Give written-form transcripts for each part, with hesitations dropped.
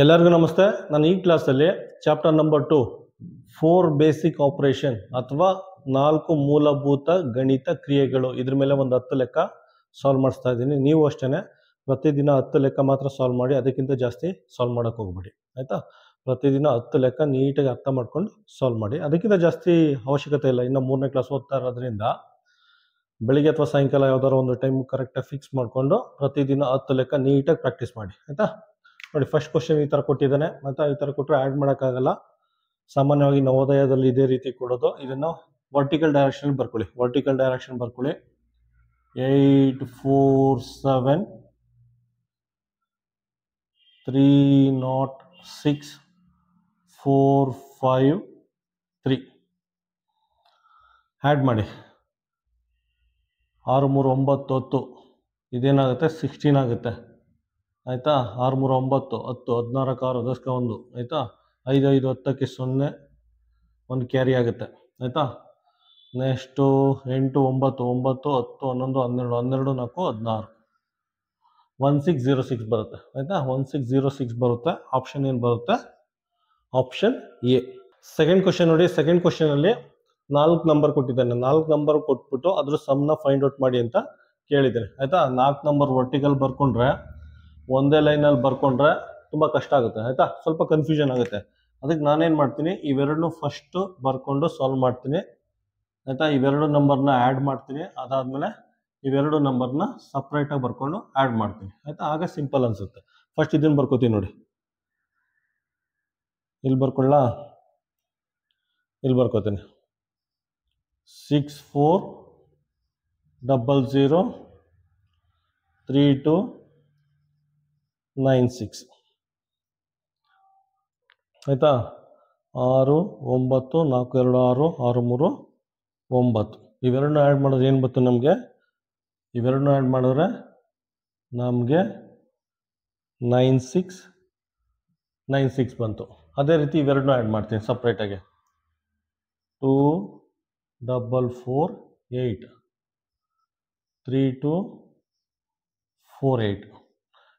ಎಲ್ಲರಿಗೂ ನಮಸ್ತೆ. ನಾನು ಈ ಕ್ಲಾಸಲ್ಲಿ ಚಾಪ್ಟರ್ ನಂಬರ್ 2 4 ಬೇಸಿಕ್ ಆಪರೇಷನ್ ಅಥವಾ 4 ಮೂಲಭೂತ ಗಣಿತ ಕ್ರಿಯೆಗಳು ಇದ್ರ ಮೇಲೆ ಒಂದು 10 ಲೆಕ್ಕ ಸಾಲ್ವ್ ಮಾಡಿಸ್ತಾ ಇದ್ದೀನಿ. ನೀವು ಅಷ್ಟೇ ಪ್ರತಿದಿನ 10 ಲೆಕ್ಕ ಮಾತ್ರ ಸಾಲ್ವ್ ಮಾಡಿ, ಅದಕ್ಕಿಂತ ಜಾಸ್ತಿ ಸಾಲ್ವ್ ಮಾಡೋಕ್ಕೆ ಹೋಗ್ಬೇಡಿ ಆಯಿತಾ. ಪ್ರತಿದಿನ 10 ಲೆಕ್ಕ ನೀಟಾಗಿ ಅರ್ಥ ಮಾಡ್ಕೊಂಡು ಸಾಲ್ವ್ ಮಾಡಿ, ಅದಕ್ಕಿಂತ ಜಾಸ್ತಿ ಅವಶ್ಯಕತೆ ಇಲ್ಲ. ಇನ್ನು 3ನೇ ಕ್ಲಾಸ್ ಓದ್ತಾ ಇರೋದ್ರಿಂದ ಬೆಳಿಗ್ಗೆ ಅಥವಾ ಸಾಯಂಕಾಲ ಯಾವ್ದಾದ್ರು ಒಂದು ಟೈಮ್ ಕರೆಕ್ಟಾಗಿ ಫಿಕ್ಸ್ ಮಾಡಿಕೊಂಡು ಪ್ರತಿದಿನ 10 ಲೆಕ್ಕ ನೀಟಾಗಿ ಪ್ರಾಕ್ಟೀಸ್ ಮಾಡಿ ಆಯಿತಾ. ನೋಡಿ, ಫಸ್ಟ್ ಕ್ವಶನ್ ಈ ಥರ ಕೊಟ್ಟಿದ್ದಾನೆ ಮತ್ತು ಈ ಥರ ಕೊಟ್ಟರೆ ಆ್ಯಡ್ ಮಾಡೋಕ್ಕಾಗಲ್ಲ. ಸಾಮಾನ್ಯವಾಗಿ ನವೋದಯದಲ್ಲಿ ಇದೇ ರೀತಿ ಕೊಡೋದು. ಇದನ್ನು ವರ್ಟಿಕಲ್ ಡೈರೆಕ್ಷನ್ ಬರ್ಕೊಳ್ಳಿ. ವರ್ಟಿಕಲ್ ಡೈರೆಕ್ಷನ್ ಬರ್ಕೊಳ್ಳಿ. 8 4 7 3 0 6 4 5 3 ಆ್ಯಡ್ ಮಾಡಿ. 6 3 9 10 ಇದೇನಾಗುತ್ತೆ 16 ಆಗುತ್ತೆ ಆಯಿತಾ. 6 3 9 10 16 6 10 1 ಆಯಿತಾ. 5 5 10ಕ್ಕೆ 0 1 ಕ್ಯಾರಿ ಆಗುತ್ತೆ ಆಯಿತಾ. ನೆಕ್ಸ್ಟು 8 9 9 10 11 12 12 4 16 1606 ಬರುತ್ತೆ ಆಯಿತಾ. 1606 ಬರುತ್ತೆ. ಆಪ್ಷನ್ ಏನು ಬರುತ್ತೆ? Option A. ಸೆಕೆಂಡ್ ಕ್ವಶನ್ ನೋಡಿ. ಸೆಕೆಂಡ್ ಕ್ವಶನಲ್ಲಿ 4 ನಂಬರ್ ಕೊಟ್ಟಿದ್ದಾನೆ. 4 ನಂಬರ್ ಕೊಟ್ಬಿಟ್ಟು ಅದ್ರ ಸಮ್ನ ಫೈಂಡ್ ಔಟ್ ಮಾಡಿ ಅಂತ ಕೇಳಿದ್ದೇನೆ ಆಯಿತಾ. 4 ನಂಬರ್ ವರ್ಟಿಕಲ್ ಬರ್ಕೊಂಡ್ರೆ ಒಂದೇ ಲೈನಲ್ಲಿ ಬರ್ಕೊಂಡ್ರೆ ತುಂಬ ಕಷ್ಟ ಆಗುತ್ತೆ ಆಯಿತಾ. ಸ್ವಲ್ಪ ಕನ್ಫ್ಯೂಷನ್ ಆಗುತ್ತೆ. ಅದಕ್ಕೆ ನಾನೇನು ಮಾಡ್ತೀನಿ, ಇವೆರಡನ್ನೂ ಫಸ್ಟು ಬರ್ಕೊಂಡು ಸಾಲ್ವ್ ಮಾಡ್ತೀನಿ ಆಯಿತಾ. ಇವೆರಡು ನಂಬರ್ನ ಆ್ಯಡ್ ಮಾಡ್ತೀನಿ. ಅದಾದಮೇಲೆ ಇವೆರಡು ನಂಬರ್ನ ಸಪ್ರೇಟಾಗಿ ಬರ್ಕೊಂಡು ಆ್ಯಡ್ ಮಾಡ್ತೀನಿ ಆಯಿತಾ. ಆಗ ಸಿಂಪಲ್ ಅನಿಸುತ್ತೆ. ಫಸ್ಟ್ ಇದನ್ನು ಬರ್ಕೋತೀನಿ ನೋಡಿ. ಇಲ್ಲಿ ಬರ್ಕೊಳ್ಳ, ಇಲ್ಲಿ ಬರ್ಕೋತೀನಿ 6 4 0 0 3 2 9 6 ಆಯಿತಾ. 6 9 4 2 6 6 3 9 ಇವೆರಡನ್ನ ಆ್ಯಡ್ ಮಾಡಿದ್ರೆ ಏನು ಬಂತು ನಮಗೆ? ಇವೆರಡನ್ನ ಆ್ಯಡ್ ಮಾಡಿದ್ರೆ ನಮಗೆ 9 6 9 6 ಬಂತು. ಅದೇ ರೀತಿ ಇವೆರಡನ್ನ ಆ್ಯಡ್ ಮಾಡ್ತೀನಿ ಸಪ್ರೇಟಾಗಿ. 2 4 4 8 3 2 4 8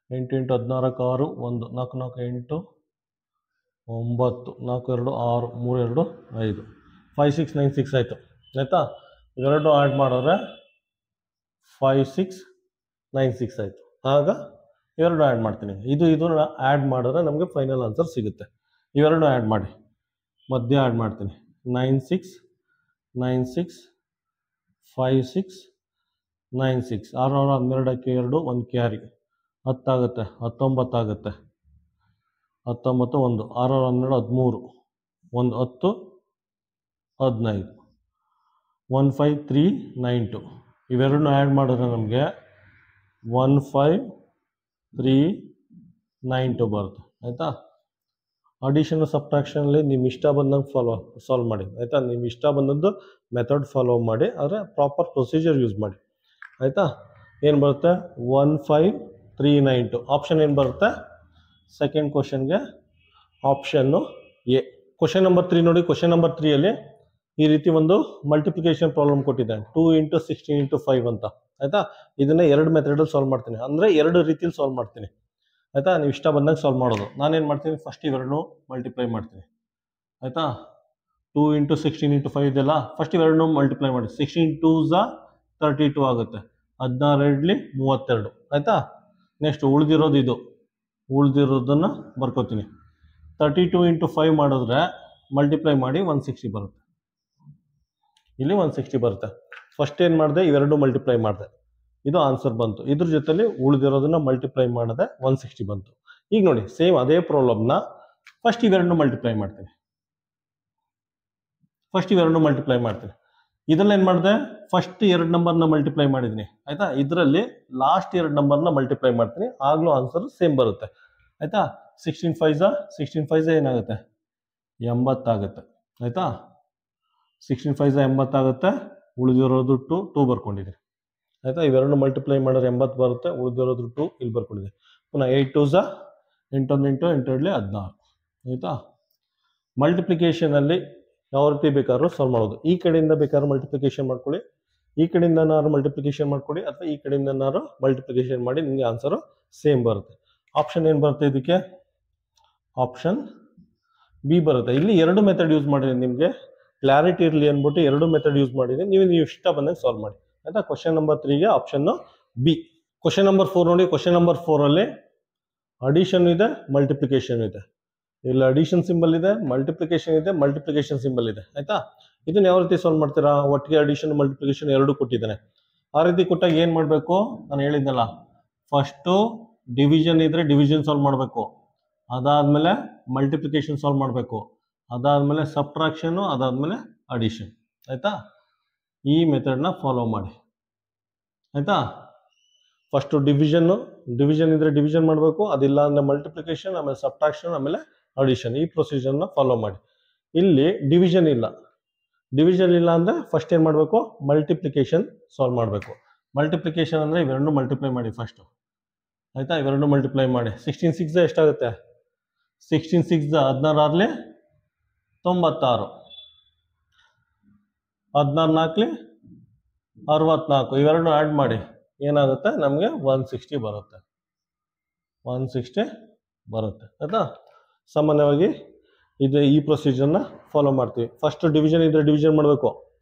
8 8 16 6 1 4 4 8 9 4 2 6 3 2 5 5 6 9 6 ಆಯಿತು ಆಯಿತಾ. ಇವೆರಡು ಆ್ಯಡ್ ಮಾಡಿದ್ರೆ 5 6 9 6 ಆಯಿತು. ಆಗ ಇವೆರಡು ಆ್ಯಡ್ ಮಾಡ್ತೀನಿ. ಇದನ್ನ ಆ್ಯಡ್ ಮಾಡಿದ್ರೆ ನಮಗೆ ಫೈನಲ್ ಆನ್ಸರ್ ಸಿಗುತ್ತೆ. ಇವೆರಡು ಆ್ಯಡ್ ಮಾಡಿ ಮಧ್ಯ ಆ್ಯಡ್ ಮಾಡ್ತೀನಿ. 9 6 9 6 5 6 9 6 6 12ಕ್ಕೆ 2 1 ಕ್ಯಾರಿ 10 ಆಗುತ್ತೆ. 19 ಆಗುತ್ತೆ. 19 1 6 12 13 1 10 15 1 5 3 9 2 ಇವೆರಡನ್ನೂ ಆ್ಯಡ್ ಮಾಡಿದ್ರೆ ನಮಗೆ 1 5 3 9 2 ಬರುತ್ತೆ ಆಯಿತಾ. ಅಡಿಷನ್ ಸಬ್ಟ್ರಾಕ್ಷನಲ್ಲಿ ನಿಮ್ಮ ಇಷ್ಟ ಬಂದಂಗೆ ಸಾಲ್ವ್ ಮಾಡಿ ಆಯಿತಾ. ನಿಮ್ಮ ಇಷ್ಟ ಬಂದದ್ದು ಮೆಥಡ್ ಫಾಲೋ ಮಾಡಿ, ಆದರೆ ಪ್ರಾಪರ್ ಪ್ರೊಸೀಜರ್ ಯೂಸ್ ಮಾಡಿ ಆಯಿತಾ. ಏನು ಬರುತ್ತೆ? 1 5 3 9 2 ಆಪ್ಷನ್ ಏನು ಬರುತ್ತೆ? ಸೆಕೆಂಡ್ ಕ್ವಶನ್ಗೆ ಆಪ್ಷನ್ನು ಎ. ಕ್ವಶನ್ ನಂಬರ್ 3 ನೋಡಿ. ಕ್ವಶನ್ ನಂಬರ್ 3ಯಲ್ಲಿ ಈ ರೀತಿ ಒಂದು ಮಲ್ಟಿಪ್ಲಿಕೇಶನ್ ಪ್ರಾಬ್ಲಮ್ ಕೊಟ್ಟಿದ್ದಾನೆ. 2 × 16 × 5 ಅಂತ ಆಯಿತಾ. ಇದನ್ನು 2 ಮೆಥಡಲ್ಲಿ ಸಾಲ್ವ್ ಮಾಡ್ತೀನಿ, ಅಂದರೆ 2 ರೀತಿಯಲ್ಲಿ ಸಾಲ್ವ್ ಮಾಡ್ತೀನಿ ಆಯಿತಾ. ನೀವು ಇಷ್ಟ ಬಂದಾಗ ಸಾಲ್ವ್ ಮಾಡೋದು. ನಾನೇನು ಮಾಡ್ತೀನಿ, ಫಸ್ಟ್ ಇವೆರಡನ್ನೂ ಮಲ್ಟಿಪ್ಲೈ ಮಾಡ್ತೀನಿ ಆಯಿತಾ. 2 × 16 × 5 ಇದೆಲ್ಲ, ಫಸ್ಟ್ ಇವೆರಡನ್ನೂ ಮಲ್ಟಿಪ್ಲೈ ಮಾಡಿ. 16 2s 32 ಆಗುತ್ತೆ. 16 2 32 ಆಯಿತಾ. ನೆಕ್ಸ್ಟ್ ಉಳಿದಿರೋದು ಇದು, ಉಳಿದಿರೋದನ್ನು ಬರ್ಕೋತೀನಿ. 32 × 5 ಮಾಡಿದ್ರೆ ಮಲ್ಟಿಪ್ಲೈ ಮಾಡಿ 160 ಬರುತ್ತೆ. ಇಲ್ಲಿ 160 ಬರುತ್ತೆ. ಫಸ್ಟ್ ಏನು ಮಾಡಿದೆ, ಇವೆರಡು ಮಲ್ಟಿಪ್ಲೈ ಮಾಡಿದೆ, ಇದು ಆನ್ಸರ್ ಬಂತು. ಇದ್ರ ಜೊತೆಲಿ ಉಳಿದಿರೋದನ್ನ ಮಲ್ಟಿಪ್ಲೈ ಮಾಡಿದೆ, 160 ಬಂತು. ಈಗ ನೋಡಿ, ಸೇಮ್ ಅದೇ ಪ್ರಾಬ್ಲಮ್ನ ಫಸ್ಟ್ ಇವೆರಡನ್ನೂ ಮಲ್ಟಿಪ್ಲೈ ಮಾಡ್ತೀನಿ. ಫಸ್ಟ್ ಇವೆರಡನ್ನೂ ಮಲ್ಟಿಪ್ಲೈ ಮಾಡ್ತೀನಿ. ಇದರಲ್ಲಿ ಏನು ಮಾಡಿದೆ, ಫಸ್ಟ್ 2 ನಂಬರ್ನ ಮಲ್ಟಿಪ್ಲೈ ಮಾಡಿದ್ದೀನಿ ಆಯಿತಾ. ಇದರಲ್ಲಿ ಲಾಸ್ಟ್ 2 ನಂಬರ್ನ ಮಲ್ಟಿಪ್ಲೈ ಮಾಡ್ತೀನಿ, ಆಗಲೂ ಆನ್ಸರ್ ಸೇಮ್ ಬರುತ್ತೆ ಆಯಿತಾ. 16 5 ಏನಾಗುತ್ತೆ? 80 ಆಗುತ್ತೆ ಆಯಿತಾ. 16 5 80 ಆಗುತ್ತೆ. ಉಳಿದಿರೋದು 2 ಬರ್ಕೊಂಡಿದ್ದೀನಿ ಆಯಿತಾ. ಇವೆರಡು ಮಲ್ಟಿಪ್ಲೈ ಮಾಡಿದ್ರೆ 80 ಬರುತ್ತೆ. ಉಳಿದಿರೋದು 2 ಇಲ್ಲಿ ಬರ್ಕೊಂಡಿದ್ದೀನಿ. ಪುನಃ 8 2s 8 1 8 8 2 16 ಆಯಿತಾ. ಮಲ್ಟಿಪ್ಲಿಕೇಶನಲ್ಲಿ ಯಾವ ರೀತಿ ಬೇಕಾದ್ರೂ ಸಾಲ್ವ್ ಮಾಡೋದು. ಈ ಕಡೆಯಿಂದ ಬೇಕಾದ್ರೂ ಮಲ್ಟಿಪ್ಲಿಕೇಶನ್ ಮಾಡ್ಕೊಳ್ಳಿ, ಈ ಕಡೆಯಿಂದನಾದ್ರು ಮಲ್ಟಿಪ್ಲಿಕೇಶನ್ ಮಾಡ್ಕೊಳ್ಳಿ, ಅಥವಾ ಈ ಕಡೆಯಿಂದನಾದ್ರು ಮಲ್ಟಿಪ್ಲಿಕೇಶನ್ ಮಾಡಿ, ನಿಮಗೆ ಆನ್ಸರು ಸೇಮ್ ಬರುತ್ತೆ. ಆಪ್ಷನ್ ಏನು ಬರುತ್ತೆ ಇದಕ್ಕೆ? ಆಪ್ಷನ್ ಬಿ ಬರುತ್ತೆ. ಇಲ್ಲಿ ಎರಡು ಮೆಥಡ್ ಯೂಸ್ ಮಾಡಿದ್ದೀನಿ, ನಿಮಗೆ ಕ್ಲಾರಿಟಿ ಇರಲಿ ಅಂದ್ಬಿಟ್ಟು ಎರಡು ಮೆಥಡ್ ಯೂಸ್ ಮಾಡಿದ್ದೀನಿ. ನೀವು ಇಷ್ಟ ಬಂದಾಗ ಸಾಲ್ವ್ ಮಾಡಿ ಆಯ್ತಾ. ಕ್ವಶನ್ ನಂಬರ್ 3ಗೆ ಆಪ್ಷನ್ ಬಿ. ಕ್ವಶನ್ ನಂಬರ್ 4 ನೋಡಿ. ಕ್ವಶನ್ ನಂಬರ್ 4ಅಲ್ಲಿ ಅಡಿಷನ್ ಇದೆ, ಮಲ್ಟಿಪ್ಲಿಕೇಶನ್ ಇದೆ. ಇಲ್ಲಿ ಅಡಿಷನ್ ಸಿಂಬಲ್ ಇದೆ, ಮಲ್ಟಿಪ್ಲಿಕೇಶನ್ ಇದೆ, ಮಲ್ಟಿಪ್ಲಿಕೇಶನ್ ಸಿಂಬಲ್ ಇದೆ ಆಯ್ತಾ. ಇದನ್ನ ಯಾವ ರೀತಿ ಸಾಲ್ವ್ ಮಾಡ್ತೀರಾ? ಒಟ್ಟಿಗೆ ಅಡಿಷನ್ ಮಲ್ಟಿಪ್ಲಿಕೇಶನ್ ಎರಡು ಕೊಟ್ಟಿದ್ದಾನೆ. ಆ ರೀತಿ ಕೊಟ್ಟಾಗ ಏನು ಮಾಡಬೇಕು? ನಾನು ಹೇಳಿದ್ನಲ್ಲ, ಫಸ್ಟು ಡಿವಿಷನ್ ಇದ್ರೆ ಡಿವಿಷನ್ ಸಾಲ್ವ್ ಮಾಡಬೇಕು, ಅದಾದಮೇಲೆ ಮಲ್ಟಿಪ್ಲಿಕೇಶನ್ ಸಾಲ್ವ್ ಮಾಡಬೇಕು, ಅದಾದಮೇಲೆ ಸಬ್ಟ್ರಾಕ್ಷನು, ಅದಾದಮೇಲೆ ಅಡಿಷನ್ ಆಯಿತಾ. ಈ ಮೆಥಡ್ನ ಫಾಲೋ ಮಾಡಿ ಆಯಿತಾ. ಫಸ್ಟು ಡಿವಿಷನ್ ಇದ್ರೆ ಡಿವಿಷನ್ ಮಾಡಬೇಕು, ಅದಿಲ್ಲ ಅಂದರೆ ಮಲ್ಟಿಪ್ಲಿಕೇಶನ್, ಆಮೇಲೆ ಸಬ್ಟ್ರಾಕ್ಷನ್, ಆಮೇಲೆ ಅಡಿಷನ್. ಈ ಪ್ರೊಸೀಜರ್ನ ಫಾಲೋ ಮಾಡಿ. ಇಲ್ಲಿ ಡಿವಿಷನ್ ಇಲ್ಲ ಅಂದರೆ ಫಸ್ಟ್ ಏನು ಮಾಡಬೇಕು? ಮಲ್ಟಿಪ್ಲಿಕೇಶನ್ ಸಾಲ್ವ್ ಮಾಡಬೇಕು. ಮಲ್ಟಿಪ್ಲಿಕೇಶನ್ ಅಂದರೆ ಇವೆರಡು ಮಲ್ಟಿಪ್ಲೈ ಮಾಡಿ ಫಸ್ಟು ಆಯಿತಾ. ಇವೆರಡು ಮಲ್ಟಿಪ್ಲೈ ಮಾಡಿ 16 6 ಎಷ್ಟಾಗುತ್ತೆ? 16 6 16 6 96, 16 4 64. ಇವೆರಡು ಆ್ಯಡ್ ಮಾಡಿ ಏನಾಗುತ್ತೆ? ನಮಗೆ 160 ಬರುತ್ತೆ. 160 ಬರುತ್ತೆ ಆಯಿತಾ. ಸಾಮಾನ್ಯವಾಗಿ ಈ ಪ್ರೊಸೀಜರ್ನ ಫಾಲೋ ಮಾಡ್ತೀವಿ. ಫಸ್ಟ್ ಡಿವಿಷನ್ ಇದ್ದರೆ ಡಿವಿಷನ್ ಮಾಡಬೇಕು,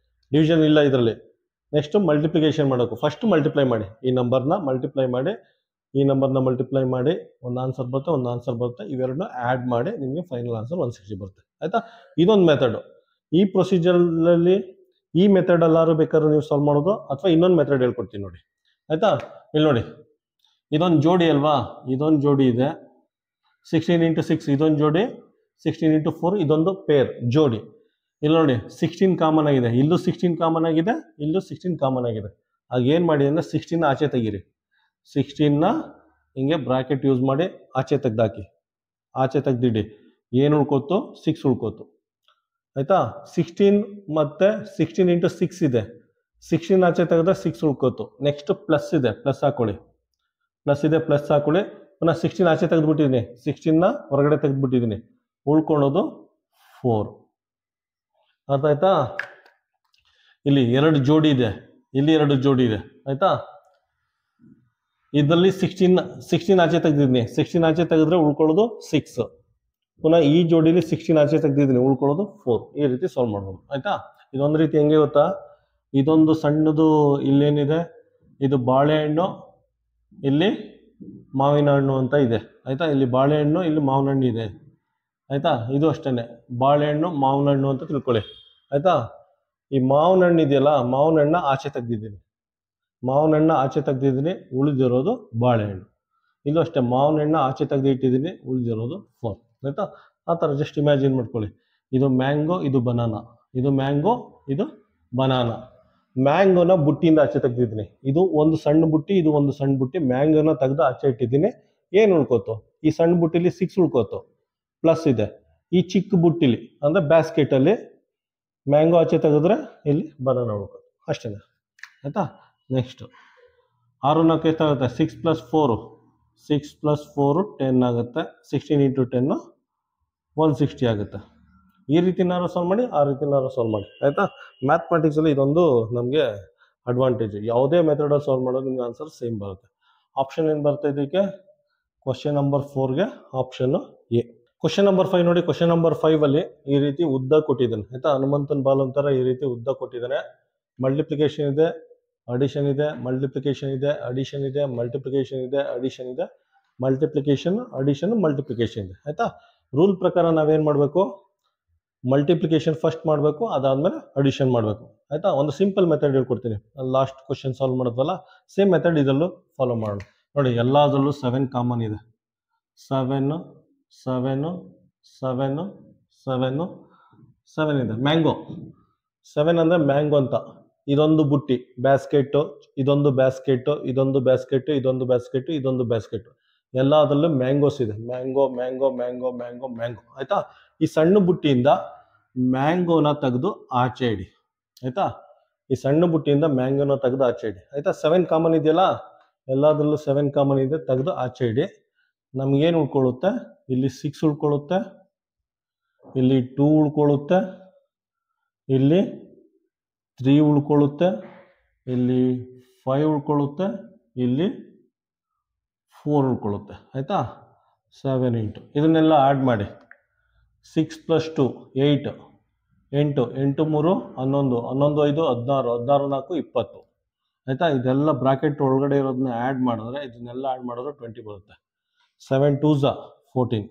ಡಿವಿಷನ್ ಇಲ್ಲ ಇದರಲ್ಲಿ. ನೆಕ್ಸ್ಟು ಮಲ್ಟಿಪ್ಲಿಕೇಶನ್ ಮಾಡಬೇಕು. ಫಸ್ಟ್ ಮಲ್ಟಿಪ್ಲೈ ಮಾಡಿ, ಈ ನಂಬರ್ನ ಮಲ್ಟಿಪ್ಲೈ ಮಾಡಿ, ಈ ನಂಬರ್ನ ಮಲ್ಟಿಪ್ಲೈ ಮಾಡಿ, ಒಂದು ಆನ್ಸರ್ ಬರುತ್ತೆ. ಇವೆರಡನ್ನ ಆ್ಯಡ್ ಮಾಡಿ ನಿಮಗೆ ಫೈನಲ್ ಆನ್ಸರ್ 160 ಬರುತ್ತೆ ಆಯಿತಾ. ಇದೊಂದು ಮೆಥಡು. ಈ ಪ್ರೊಸೀಜರಲ್ಲಿ ಈ ಮೆಥಡ್ ಎಲ್ಲರೂ ಬೇಕಾದ್ರೂ ನೀವು ಸಾಲ್ವ್ ಮಾಡೋದು, ಅಥವಾ ಇನ್ನೊಂದು ಮೆಥಡ್ ಹೇಳ್ಕೊಡ್ತೀನಿ ನೋಡಿ ಆಯಿತಾ. ಇಲ್ಲಿ ನೋಡಿ, ಇದೊಂದು ಜೋಡಿ ಅಲ್ವಾ, ಇದೊಂದು ಜೋಡಿ ಇದೆ. 16 × 6 ಇದೊಂದು ಜೋಡಿ, 16 × 4 ಇದೊಂದು ಪೇರ್ ಜೋಡಿ. ಇಲ್ಲಿ ನೋಡಿ 16 ಕಾಮನ್ ಆಗಿದೆ, ಇಲ್ಲೂ 16 ಕಾಮನ್ ಆಗಿದೆ, ಇಲ್ಲೂ 16 ಕಾಮನ್ ಆಗಿದೆ. ಆಗ ಏನು ಮಾಡಿ ಅಂದರೆ 16ನ ಆಚೆ ತೆಗೀರಿ. 16ನ ಹಿಂಗೆ ಬ್ರಾಕೆಟ್ ಯೂಸ್ ಮಾಡಿ ಆಚೆ ತೆಗ್ದಾಕಿ, ಆಚೆ ತೆಗ್ದಿಡಿ. ಏನು ಉಳ್ಕೋತು? 6 ಉಳ್ಕೋತು ಆಯಿತಾ. 16 ಮತ್ತು 16 × 6 ಇದೆ. 16 ಆಚೆ ತೆಗೆದ್ರೆ 6 ಉಳ್ಕೋತು. ನೆಕ್ಸ್ಟ್ ಪ್ಲಸ್ ಇದೆ, ಪ್ಲಸ್ ಹಾಕೊಳ್ಳಿ. ಪ್ಲಸ್ ಹಾಕೊಳ್ಳಿ. ಪುನಃ 16 ಆಚೆ ತೆಗೆದುಬಿಟ್ಟಿದ್ದೀನಿ, 16ನ ಹೊರಗಡೆ ತೆಗೆದುಬಿಟ್ಟಿದ್ದೀನಿ. ಉಳ್ಕೊಳ್ಳೋದು 4. ಅರ್ಥ ಆಯ್ತಾ? ಇಲ್ಲಿ ಎರಡು ಜೋಡಿ ಇದೆ, ಇಲ್ಲಿ ಎರಡು ಜೋಡಿ ಇದೆ ಆಯ್ತಾ. ಇದರಲ್ಲಿ 16 ಆಚೆ ತೆಗೆದಿದ್ದೀನಿ, 16 ಆಚೆ ತೆಗೆದ್ರೆ ಉಳ್ಕೊಳ್ಳೋದು 6. ಪುನಃ ಈ ಜೋಡಿಲಿ 16 ಆಚೆ ತೆಗೆದಿದ್ದೀನಿ, ಉಳ್ಕೊಳ್ಳೋದು 4. ಈ ರೀತಿ ಸಾಲ್ವ್ ಮಾಡ್ಬೋದು ಆಯ್ತಾ. ಇದೊಂದು ರೀತಿ ಹೆಂಗೆ ಗೊತ್ತಾ? ಇದೊಂದು ಸಣ್ಣದು ಇಲ್ಲೇನಿದೆ, ಇದು ಬಾಳೆಹಣ್ಣು, ಇಲ್ಲಿ ಮಾವಿನ ಹಣ್ಣು ಅಂತ ಇದೆ ಆಯ್ತಾ. ಇಲ್ಲಿ ಬಾಳೆಹಣ್ಣು, ಇಲ್ಲಿ ಮಾವಿನ ಹಣ್ಣು ಇದೆ ಆಯ್ತಾ. ಇದು ಅಷ್ಟೇ, ಬಾಳೆಹಣ್ಣು ಮಾವಿನ ಹಣ್ಣು ಅಂತ ತಿಳ್ಕೊಳ್ಳಿ ಆಯ್ತಾ. ಈ ಮಾವಿನ ಹಣ್ಣು ಇದೆಯಲ್ಲ, ಮಾವಿನ ಹಣ್ಣ ಆಚೆ ತೆಗ್ದಿದ್ದೀನಿ, ಉಳಿದಿರೋದು ಬಾಳೆಹಣ್ಣು. ಇದು ಅಷ್ಟೇ, ಮಾವಿನ ಹಣ್ಣು ಆಚೆ ತೆಗೆದು ಇಟ್ಟಿದ್ದೀನಿ, ಉಳಿದಿರೋದು 4 ಆಯ್ತಾ. ಆ ಥರ ಜಸ್ಟ್ ಇಮ್ಯಾಜಿನ್ ಮಾಡ್ಕೊಳ್ಳಿ. ಇದು ಮ್ಯಾಂಗೋ, ಇದು ಬನಾನಾ, ಇದು ಮ್ಯಾಂಗೋ, ಇದು ಬನಾನಾ. ಮ್ಯಾಂಗೋನ ಬುಟ್ಟಿಯಿಂದ ಆಚೆ ತೆಗ್ದಿದ್ದೀನಿ, ಇದು ಒಂದು ಸಣ್ಣ ಬುಟ್ಟಿ, ಇದು ಒಂದು ಸಣ್ಣ ಬುಟ್ಟಿ. ಮ್ಯಾಂಗೋನ ತೆಗೆದು ಆಚೆ ಇಟ್ಟಿದ್ದೀನಿ. ಏನು ಉಳ್ಕೋತು? ಈ ಸಣ್ಣ ಬುಟ್ಟಿಲಿ 6 ಉಳ್ಕೋತು, ಪ್ಲಸ್ ಇದೆ. ಈ ಚಿಕ್ಕ ಬುಟ್ಟಿಲಿ ಅಂದರೆ ಬ್ಯಾಸ್ಕೆಟಲ್ಲಿ ಮ್ಯಾಂಗೋ ಆಚೆ ತೆಗೆದ್ರೆ ಇಲ್ಲಿ ಬನಾನಾ ಉಳ್ಕೋತು, ಅಷ್ಟೇ ಆಯಿತಾ. ನೆಕ್ಸ್ಟು 6 4 ಎಷ್ಟಾಗುತ್ತೆ? 6 + 4, 6 + 4 10 ಆಗುತ್ತೆ. 16 × 10 160 ಆಗುತ್ತೆ. ಈ ರೀತಿನಾರು ಸಾಲ್ವ್ ಮಾಡಿ, ಆ ರೀತಿನಾರು ಸಾಲ್ವ್ ಮಾಡಿ ಆಯಿತಾ. ಮ್ಯಾಥಮೆಟಿಕ್ಸಲ್ಲಿ ಇದೊಂದು ನಮಗೆ ಅಡ್ವಾಂಟೇಜ್. ಯಾವುದೇ ಮೆಥಡಲ್ಲಿ ಸಾಲ್ವ್ ಮಾಡೋದು ನಿಮ್ಗೆ ಆನ್ಸರ್ ಸೇಮ್ ಬರುತ್ತೆ. ಆಪ್ಷನ್ ಏನು ಬರುತ್ತೆ ಇದಕ್ಕೆ? ಕ್ವಶನ್ ನಂಬರ್ 4ಗೆ ಆಪ್ಷನ್ನು ಎ. ಕ್ವಶನ್ ನಂಬರ್ 5 ನೋಡಿ. ಕ್ವಶನ್ ನಂಬರ್ 5ಅಲ್ಲಿ ಈ ರೀತಿ ಉದ್ದ ಕೊಟ್ಟಿದ್ದಾನೆ ಆಯಿತಾ. ಹನುಮಂತನ ಬಾಲ್ ಥರ ಈ ರೀತಿ ಉದ್ದ ಕೊಟ್ಟಿದ್ದಾನೆ. ಮಲ್ಟಿಪ್ಲಿಕೇಶನ್ ಇದೆ, ಅಡಿಷನ್ ಇದೆ, ಮಲ್ಟಿಪ್ಲಿಕೇಶನ್ ಇದೆ, ಅಡಿಷನ್ ಇದೆ, ಮಲ್ಟಿಪ್ಲಿಕೇಶನ್ ಇದೆ, ಅಡಿಷನ್ ಇದೆ, ಮಲ್ಟಿಪ್ಲಿಕೇಶನ್, ಅಡಿಷನ್, ಮಲ್ಟಿಪ್ಲಿಕೇಶನ್ ಇದೆ ಆಯಿತಾ. ರೂಲ್ ಪ್ರಕಾರ ನಾವೇನು ಮಾಡಬೇಕು? ಮಲ್ಟಿಪ್ಲಿಕೇಶನ್ ಫಸ್ಟ್ ಮಾಡಬೇಕು, ಅದಾದಮೇಲೆ ಅಡಿಷನ್ ಮಾಡಬೇಕು ಆಯಿತಾ. ಒಂದು ಸಿಂಪಲ್ ಮೆಥಡ್ ಹೇಳ್ಕೊಡ್ತೀನಿ. ಲಾಸ್ಟ್ ಕ್ವಶನ್ ಸಾಲ್ವ್ ಮಾಡಿದ್ವಲ್ಲ, ಸೇಮ್ ಮೆಥಡ್ ಇದರಲ್ಲೂ ಫಾಲೋ ಮಾಡೋಣ ನೋಡಿ. ಎಲ್ಲದರಲ್ಲೂ 7 ಕಾಮನ್ ಇದೆ. 7 7 7 7 7 ಇದೆ. ಮ್ಯಾಂಗೋ 7 ಅಂದರೆ ಮ್ಯಾಂಗೋ ಅಂತ. ಇದೊಂದು ಬುಟ್ಟಿ, ಬ್ಯಾಸ್ಕೆಟು, ಇದೊಂದು ಬ್ಯಾಸ್ಕೆಟು, ಇದೊಂದು ಬ್ಯಾಸ್ಕೆಟು, ಇದೊಂದು ಬ್ಯಾಸ್ಕೆಟು, ಇದೊಂದು ಬ್ಯಾಸ್ಕೆಟು. ಎಲ್ಲದರಲ್ಲೂ ಮ್ಯಾಂಗೋಸ್ ಇದೆ. Mango mango mango mango mango ಆಯಿತಾ. ಈ ಸಣ್ಣ ಬುಟ್ಟಿಯಿಂದ ಮ್ಯಾಂಗೋನ ತೆಗೆದು ಆಚೆ ಇಡಿ ಆಯಿತಾ. ಈ ಸಣ್ಣ ಬುಟ್ಟಿಯಿಂದ ಮ್ಯಾಂಗೋನ ತೆಗೆದು ಆಚೆ ಇಡಿ ಆಯಿತಾ. 7 ಕಾಮನ್ ಇದೆಯಲ್ಲ, ಎಲ್ಲದರಲ್ಲೂ 7 ಕಾಮನ್ ಇದೆ, ತೆಗೆದು ಆಚೆ ಇಡಿ. ನಮಗೇನು ಉಳ್ಕೊಳ್ಳುತ್ತೆ? ಇಲ್ಲಿ 6 ಉಳ್ಕೊಳ್ಳುತ್ತೆ, ಇಲ್ಲಿ 2 ಉಳ್ಕೊಳ್ಳುತ್ತೆ, ಇಲ್ಲಿ 3 ಉಳ್ಕೊಳ್ಳುತ್ತೆ, ಇಲ್ಲಿ 5 ಉಳ್ಕೊಳ್ಳುತ್ತೆ, ಇಲ್ಲಿ 4 ಉಳ್ಕೊಳ್ಳುತ್ತೆ ಆಯಿತಾ. 7 ಇಂಟು ಇದನ್ನೆಲ್ಲ ಆ್ಯಡ್ ಮಾಡಿ 6 + 2 8 8 8 3 11 11 5 16 16 4 20 ಆಯಿತಾ. ಇದೆಲ್ಲ ಬ್ರಾಕೆಟ್ ಒಳಗಡೆ ಇರೋದನ್ನ ಆ್ಯಡ್ ಮಾಡಿದ್ರೆ ಇದನ್ನೆಲ್ಲ ಆ್ಯಡ್ ಮಾಡಿದ್ರೆ 20 ಬರುತ್ತೆ. 7 2s 14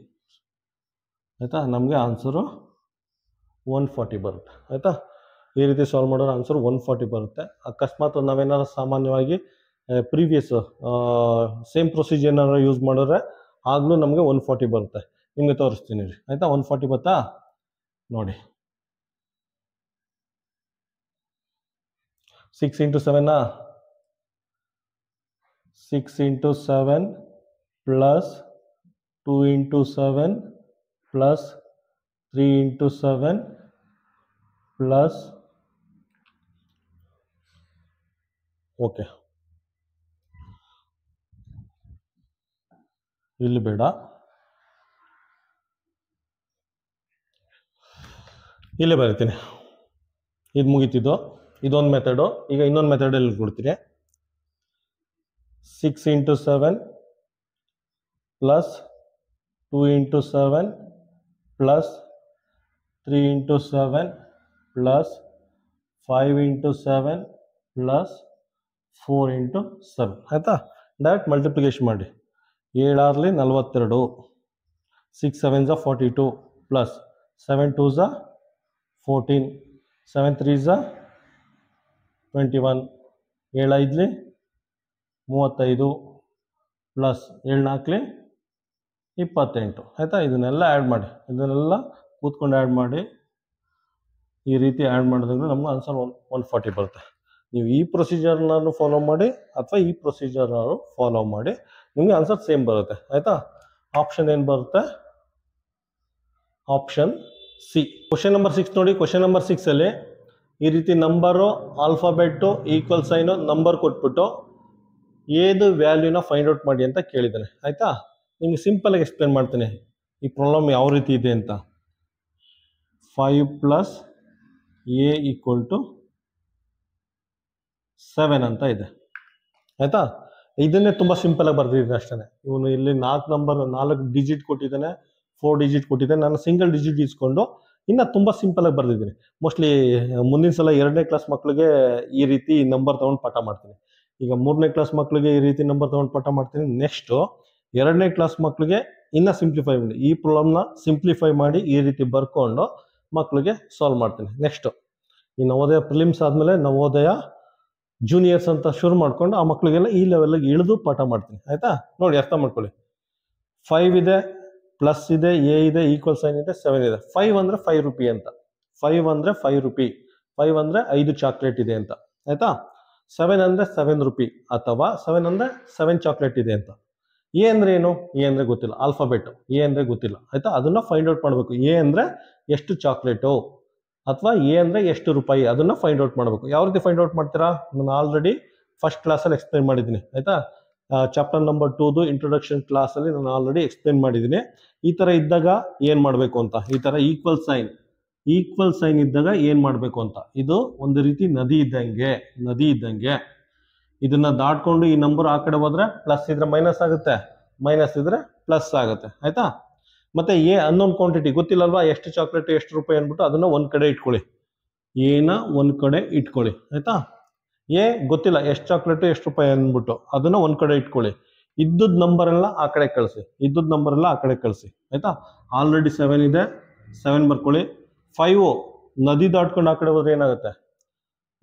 ಆಯಿತಾ. ನಮಗೆ ಆನ್ಸರು 140 ಬರುತ್ತೆ ಆಯಿತಾ. ಈ ರೀತಿ ಸಾಲ್ವ್ ಮಾಡಿದ್ರೆ ಆನ್ಸರ್ 140 ಬರುತ್ತೆ. ಅಕಸ್ಮಾತ್ ನಾವೇನಾದ್ರು ಸಾಮಾನ್ಯವಾಗಿ ಪ್ರೀವಿಯಸ್ ಸೇಮ್ ಪ್ರೊಸೀಜರ್ನಾರು ಯೂಸ್ ಮಾಡಿದ್ರೆ ಆಗಲೂ ನಮಗೆ 140 ಬರುತ್ತೆ. ನಿಮಗೆ ತೋರಿಸ್ತೀನಿ ರೀ ಆಯಿತಾ. 140 ಬತ್ತಾ ನೋಡಿ. 6 × 7 6 × 7 ಪ್ಲಸ್ 2 × 7 ಪ್ಲಸ್ 3 × 7 ಪ್ಲಸ್ ಓಕೆ ಇಲ್ಲಿ ಬೇಡ, ಇಲ್ಲೇ ಬರೀತೀನಿ. ಇದು ಮುಗೀತಿದ್ದು, ಇದೊಂದು ಮೆಥಡು. ಈಗ ಇನ್ನೊಂದು ಮೆಥಡಲ್ಲಿ ಕೊಡ್ತೀನಿ. 6 × 7 ಪ್ಲಸ್ 2 × 7 ಪ್ಲಸ್ 3 × 7 ಪ್ಲಸ್ 5 × 7 ಪ್ಲಸ್ 4 × 7 ಆಯಿತಾ. ಡೈರೆಕ್ಟ್ ಮಲ್ಟಿಪ್ಲಿಕೇಶನ್ ಮಾಡಿ. 7 6 42, 6 7 42 ಪ್ಲಸ್ 7 2s 14, 7 3s 21, 7 5 35 ಪ್ಲಸ್ 7 4 28 ಆಯಿತಾ. ಇದನ್ನೆಲ್ಲ ಆ್ಯಡ್ ಮಾಡಿ, ಇದನ್ನೆಲ್ಲ ಕೂತ್ಕೊಂಡು ಆ್ಯಡ್ ಮಾಡಿ. ಈ ರೀತಿ ಆ್ಯಡ್ ಮಾಡಿದ್ರೆ ನಮ್ಗೆ ಆನ್ಸರ್ 140 ಬರುತ್ತೆ. ನೀವು ಈ ಪ್ರೊಸೀಜರ್ನಾರು ಫಾಲೋ ಮಾಡಿ ಅಥವಾ ಈ ಪ್ರೊಸೀಜರ್ನಾರು ಫಾಲೋ ಮಾಡಿ, ನಿಮಗೆ ಆನ್ಸರ್ ಸೇಮ್ ಬರುತ್ತೆ ಆಯಿತಾ. ಆಪ್ಷನ್ ಏನು ಬರುತ್ತೆ? Option C. ಕ್ವಶನ್ ನಂಬರ್ 6 ನೋಡಿ. ಕ್ವಶನ್ ನಂಬರ್ 6ಅಲ್ಲಿ ಈ ರೀತಿ ನಂಬರು, ಆಲ್ಫಾಬೆಟ್ಟು, ಈಕ್ವಲ್ ಸೈನು, ನಂಬರ್ ಕೊಟ್ಬಿಟ್ಟು ಏದು ವ್ಯಾಲ್ಯೂನ ಫೈಂಡ್ ಔಟ್ ಮಾಡಿ ಅಂತ ಕೇಳಿದ್ದಾನೆ ಆಯಿತಾ. ನಿಮಗೆ ಸಿಂಪಲಾಗಿ ಎಕ್ಸ್ಪ್ಲೇನ್ ಮಾಡ್ತೀನಿ ಈ ಪ್ರಾಬ್ಲಮ್ ಯಾವ ರೀತಿ ಇದೆ ಅಂತ. 5 + a = 7 ಅಂತ ಇದೆ ಆಯಿತಾ. ಇದನ್ನೇ ತುಂಬ ಸಿಂಪಲಾಗಿ ಬರ್ದಿದ್ದೀನಿ ಅಷ್ಟೇ. ಇವನು ಇಲ್ಲಿ 4 ಡಿಜಿಟ್ ಕೊಟ್ಟಿದ್ದಾನೆ, 4 ಡಿಜಿಟ್ ಕೊಟ್ಟಿದ್ದಾನೆ. ನಾನು ಸಿಂಗಲ್ ಡಿಜಿಟ್ ಇಸ್ಕೊಂಡು ಇನ್ನು ತುಂಬ ಸಿಂಪಲಾಗಿ ಬರ್ದಿದ್ದೀನಿ. ಮೋಸ್ಟ್ಲಿ ಮುಂದಿನ ಸಲ 2ನೇ ಕ್ಲಾಸ್ ಮಕ್ಕಳಿಗೆ ಈ ರೀತಿ ನಂಬರ್ ತೊಗೊಂಡು ಪಾಠ ಮಾಡ್ತೀನಿ. ಈಗ 3ನೇ ಕ್ಲಾಸ್ ಮಕ್ಕಳಿಗೆ ಈ ರೀತಿ ನಂಬರ್ ತೊಗೊಂಡು ಪಾಠ ಮಾಡ್ತೀನಿ. ನೆಕ್ಸ್ಟು 2ನೇ ಕ್ಲಾಸ್ ಮಕ್ಕಳಿಗೆ ಇನ್ನೂ ಸಿಂಪ್ಲಿಫೈ ಮಾಡಿ, ಈ ಪ್ರಾಬ್ಲಮ್ನ ಸಿಂಪ್ಲಿಫೈ ಮಾಡಿ ಈ ರೀತಿ ಬರ್ಕೊಂಡು ಮಕ್ಕಳಿಗೆ ಸಾಲ್ವ್ ಮಾಡ್ತೀನಿ. ನೆಕ್ಸ್ಟು ಈ ನವೋದಯ ಪ್ರಿಲಿಮ್ಸ್ ಆದಮೇಲೆ ನವೋದಯ ಜೂನಿಯರ್ಸ್ ಅಂತ ಶುರು ಮಾಡ್ಕೊಂಡು ಆ ಮಕ್ಕಳಿಗೆಲ್ಲ ಈ ಲೆವೆಲ್ಗೆ ಇಳಿದು ಪಾಠ ಮಾಡ್ತೀನಿ ಆಯಿತಾ. ನೋಡಿ ಅರ್ಥ ಮಾಡ್ಕೊಳ್ಳಿ. 5 ಇದೆ, ಪ್ಲಸ್ ಇದೆ, ಎ ಇದೆ, ಈಕ್ವಲ್ ಸೈನ್ ಇದೆ, 7 ಇದೆ. 5 ಅಂದರೆ 5 ರೂಪಿ ಅಂತ. 5 ಅಂದರೆ 5 ರೂಪಿ, 5 ಅಂದರೆ 5 ಚಾಕ್ಲೇಟ್ ಇದೆ ಅಂತ ಆಯಿತಾ. 7 ಅಂದರೆ 7 ರೂಪಿ ಅಥವಾ 7 ಅಂದರೆ 7 ಚಾಕ್ಲೇಟ್ ಇದೆ ಅಂತ. ಎ ಅಂದರೆ ಏನು? ಎ ಅಂದರೆ ಗೊತ್ತಿಲ್ಲ, ಆಲ್ಫಾಬೆಟ್. ಎ ಅಂದರೆ ಗೊತ್ತಿಲ್ಲ ಆಯಿತಾ. ಅದನ್ನು ಫೈಂಡ್ ಔಟ್ ಮಾಡಬೇಕು. ಎ ಅಂದರೆ ಎಷ್ಟು ಚಾಕ್ಲೇಟು ಅಥವಾ ಎ ಅಂದರೆ ಎಷ್ಟು ರೂಪಾಯಿ, ಅದನ್ನು ಫೈಂಡ್ ಔಟ್ ಮಾಡಬೇಕು. ಯಾವ ರೀತಿ ಫೈಂಡ್ ಔಟ್ ಮಾಡ್ತೀರಾ? ನಾನು ಆಲ್ರೆಡಿ ಫಸ್ಟ್ ಕ್ಲಾಸಲ್ಲಿ ಎಕ್ಸ್ಪ್ಲೇನ್ ಮಾಡಿದ್ದೀನಿ ಆಯಿತಾ. ಚಾಪ್ಟರ್ ನಂಬರ್ 2ದು ಇಂಟ್ರೊಡಕ್ಷನ್ ಕ್ಲಾಸಲ್ಲಿ ನಾನು ಆಲ್ರೆಡಿ ಎಕ್ಸ್ಪ್ಲೇನ್ ಮಾಡಿದ್ದೀನಿ. ಈ ಥರ ಇದ್ದಾಗ ಏನು ಮಾಡಬೇಕು ಅಂತ. ಈ ಥರ ಈಕ್ವಲ್ ಸೈನ್ ಇದ್ದಾಗ ಏನು ಮಾಡಬೇಕು ಅಂತ. ಇದು ಒಂದು ರೀತಿ ನದಿ ಇದ್ದಂಗೆ. ಇದನ್ನು ದಾಟ್ಕೊಂಡು ಈ ನಂಬರ್ ಆ ಕಡೆ ಹೋದರೆ ಪ್ಲಸ್ ಇದ್ರೆ ಮೈನಸ್ ಆಗುತ್ತೆ, ಮೈನಸ್ ಇದ್ರೆ ಪ್ಲಸ್ ಆಗುತ್ತೆ ಆಯಿತಾ. ಮತ್ತು ಎ ಅನ್ನೋನ್ ಕ್ವಾಂಟಿಟಿ ಗೊತ್ತಿಲ್ಲಲ್ವಾ, ಎಷ್ಟು ಚಾಕ್ಲೇಟ್ ಎಷ್ಟು ರೂಪಾಯಿ ಅಂದ್ಬಿಟ್ಟು ಅದನ್ನು ಒಂದು ಕಡೆ ಇಟ್ಕೊಳ್ಳಿ. ಎನ ಒಂದು ಕಡೆ ಇಟ್ಕೊಳ್ಳಿ ಆಯಿತಾ. ಎ ಗೊತ್ತಿಲ್ಲ ಎಷ್ಟು ಚಾಕ್ಲೇಟು ಎಷ್ಟು ರೂಪಾಯಿ ಅಂದ್ಬಿಟ್ಟು ಅದನ್ನು ಒಂದು ಕಡೆ ಇಟ್ಕೊಳ್ಳಿ. ಇದ್ದದ ನಂಬರೆಲ್ಲ ಆ ಕಡೆ ಕಳಿಸಿ ಆಯಿತಾ. ಆಲ್ರೆಡಿ 7 ಇದೆ, 7 ಬರ್ಕೊಳ್ಳಿ. 5 ನದಿ ದಾಟ್ಕೊಂಡು ಆ ಕಡೆ ಹೋದ್ರೆ ಏನಾಗುತ್ತೆ?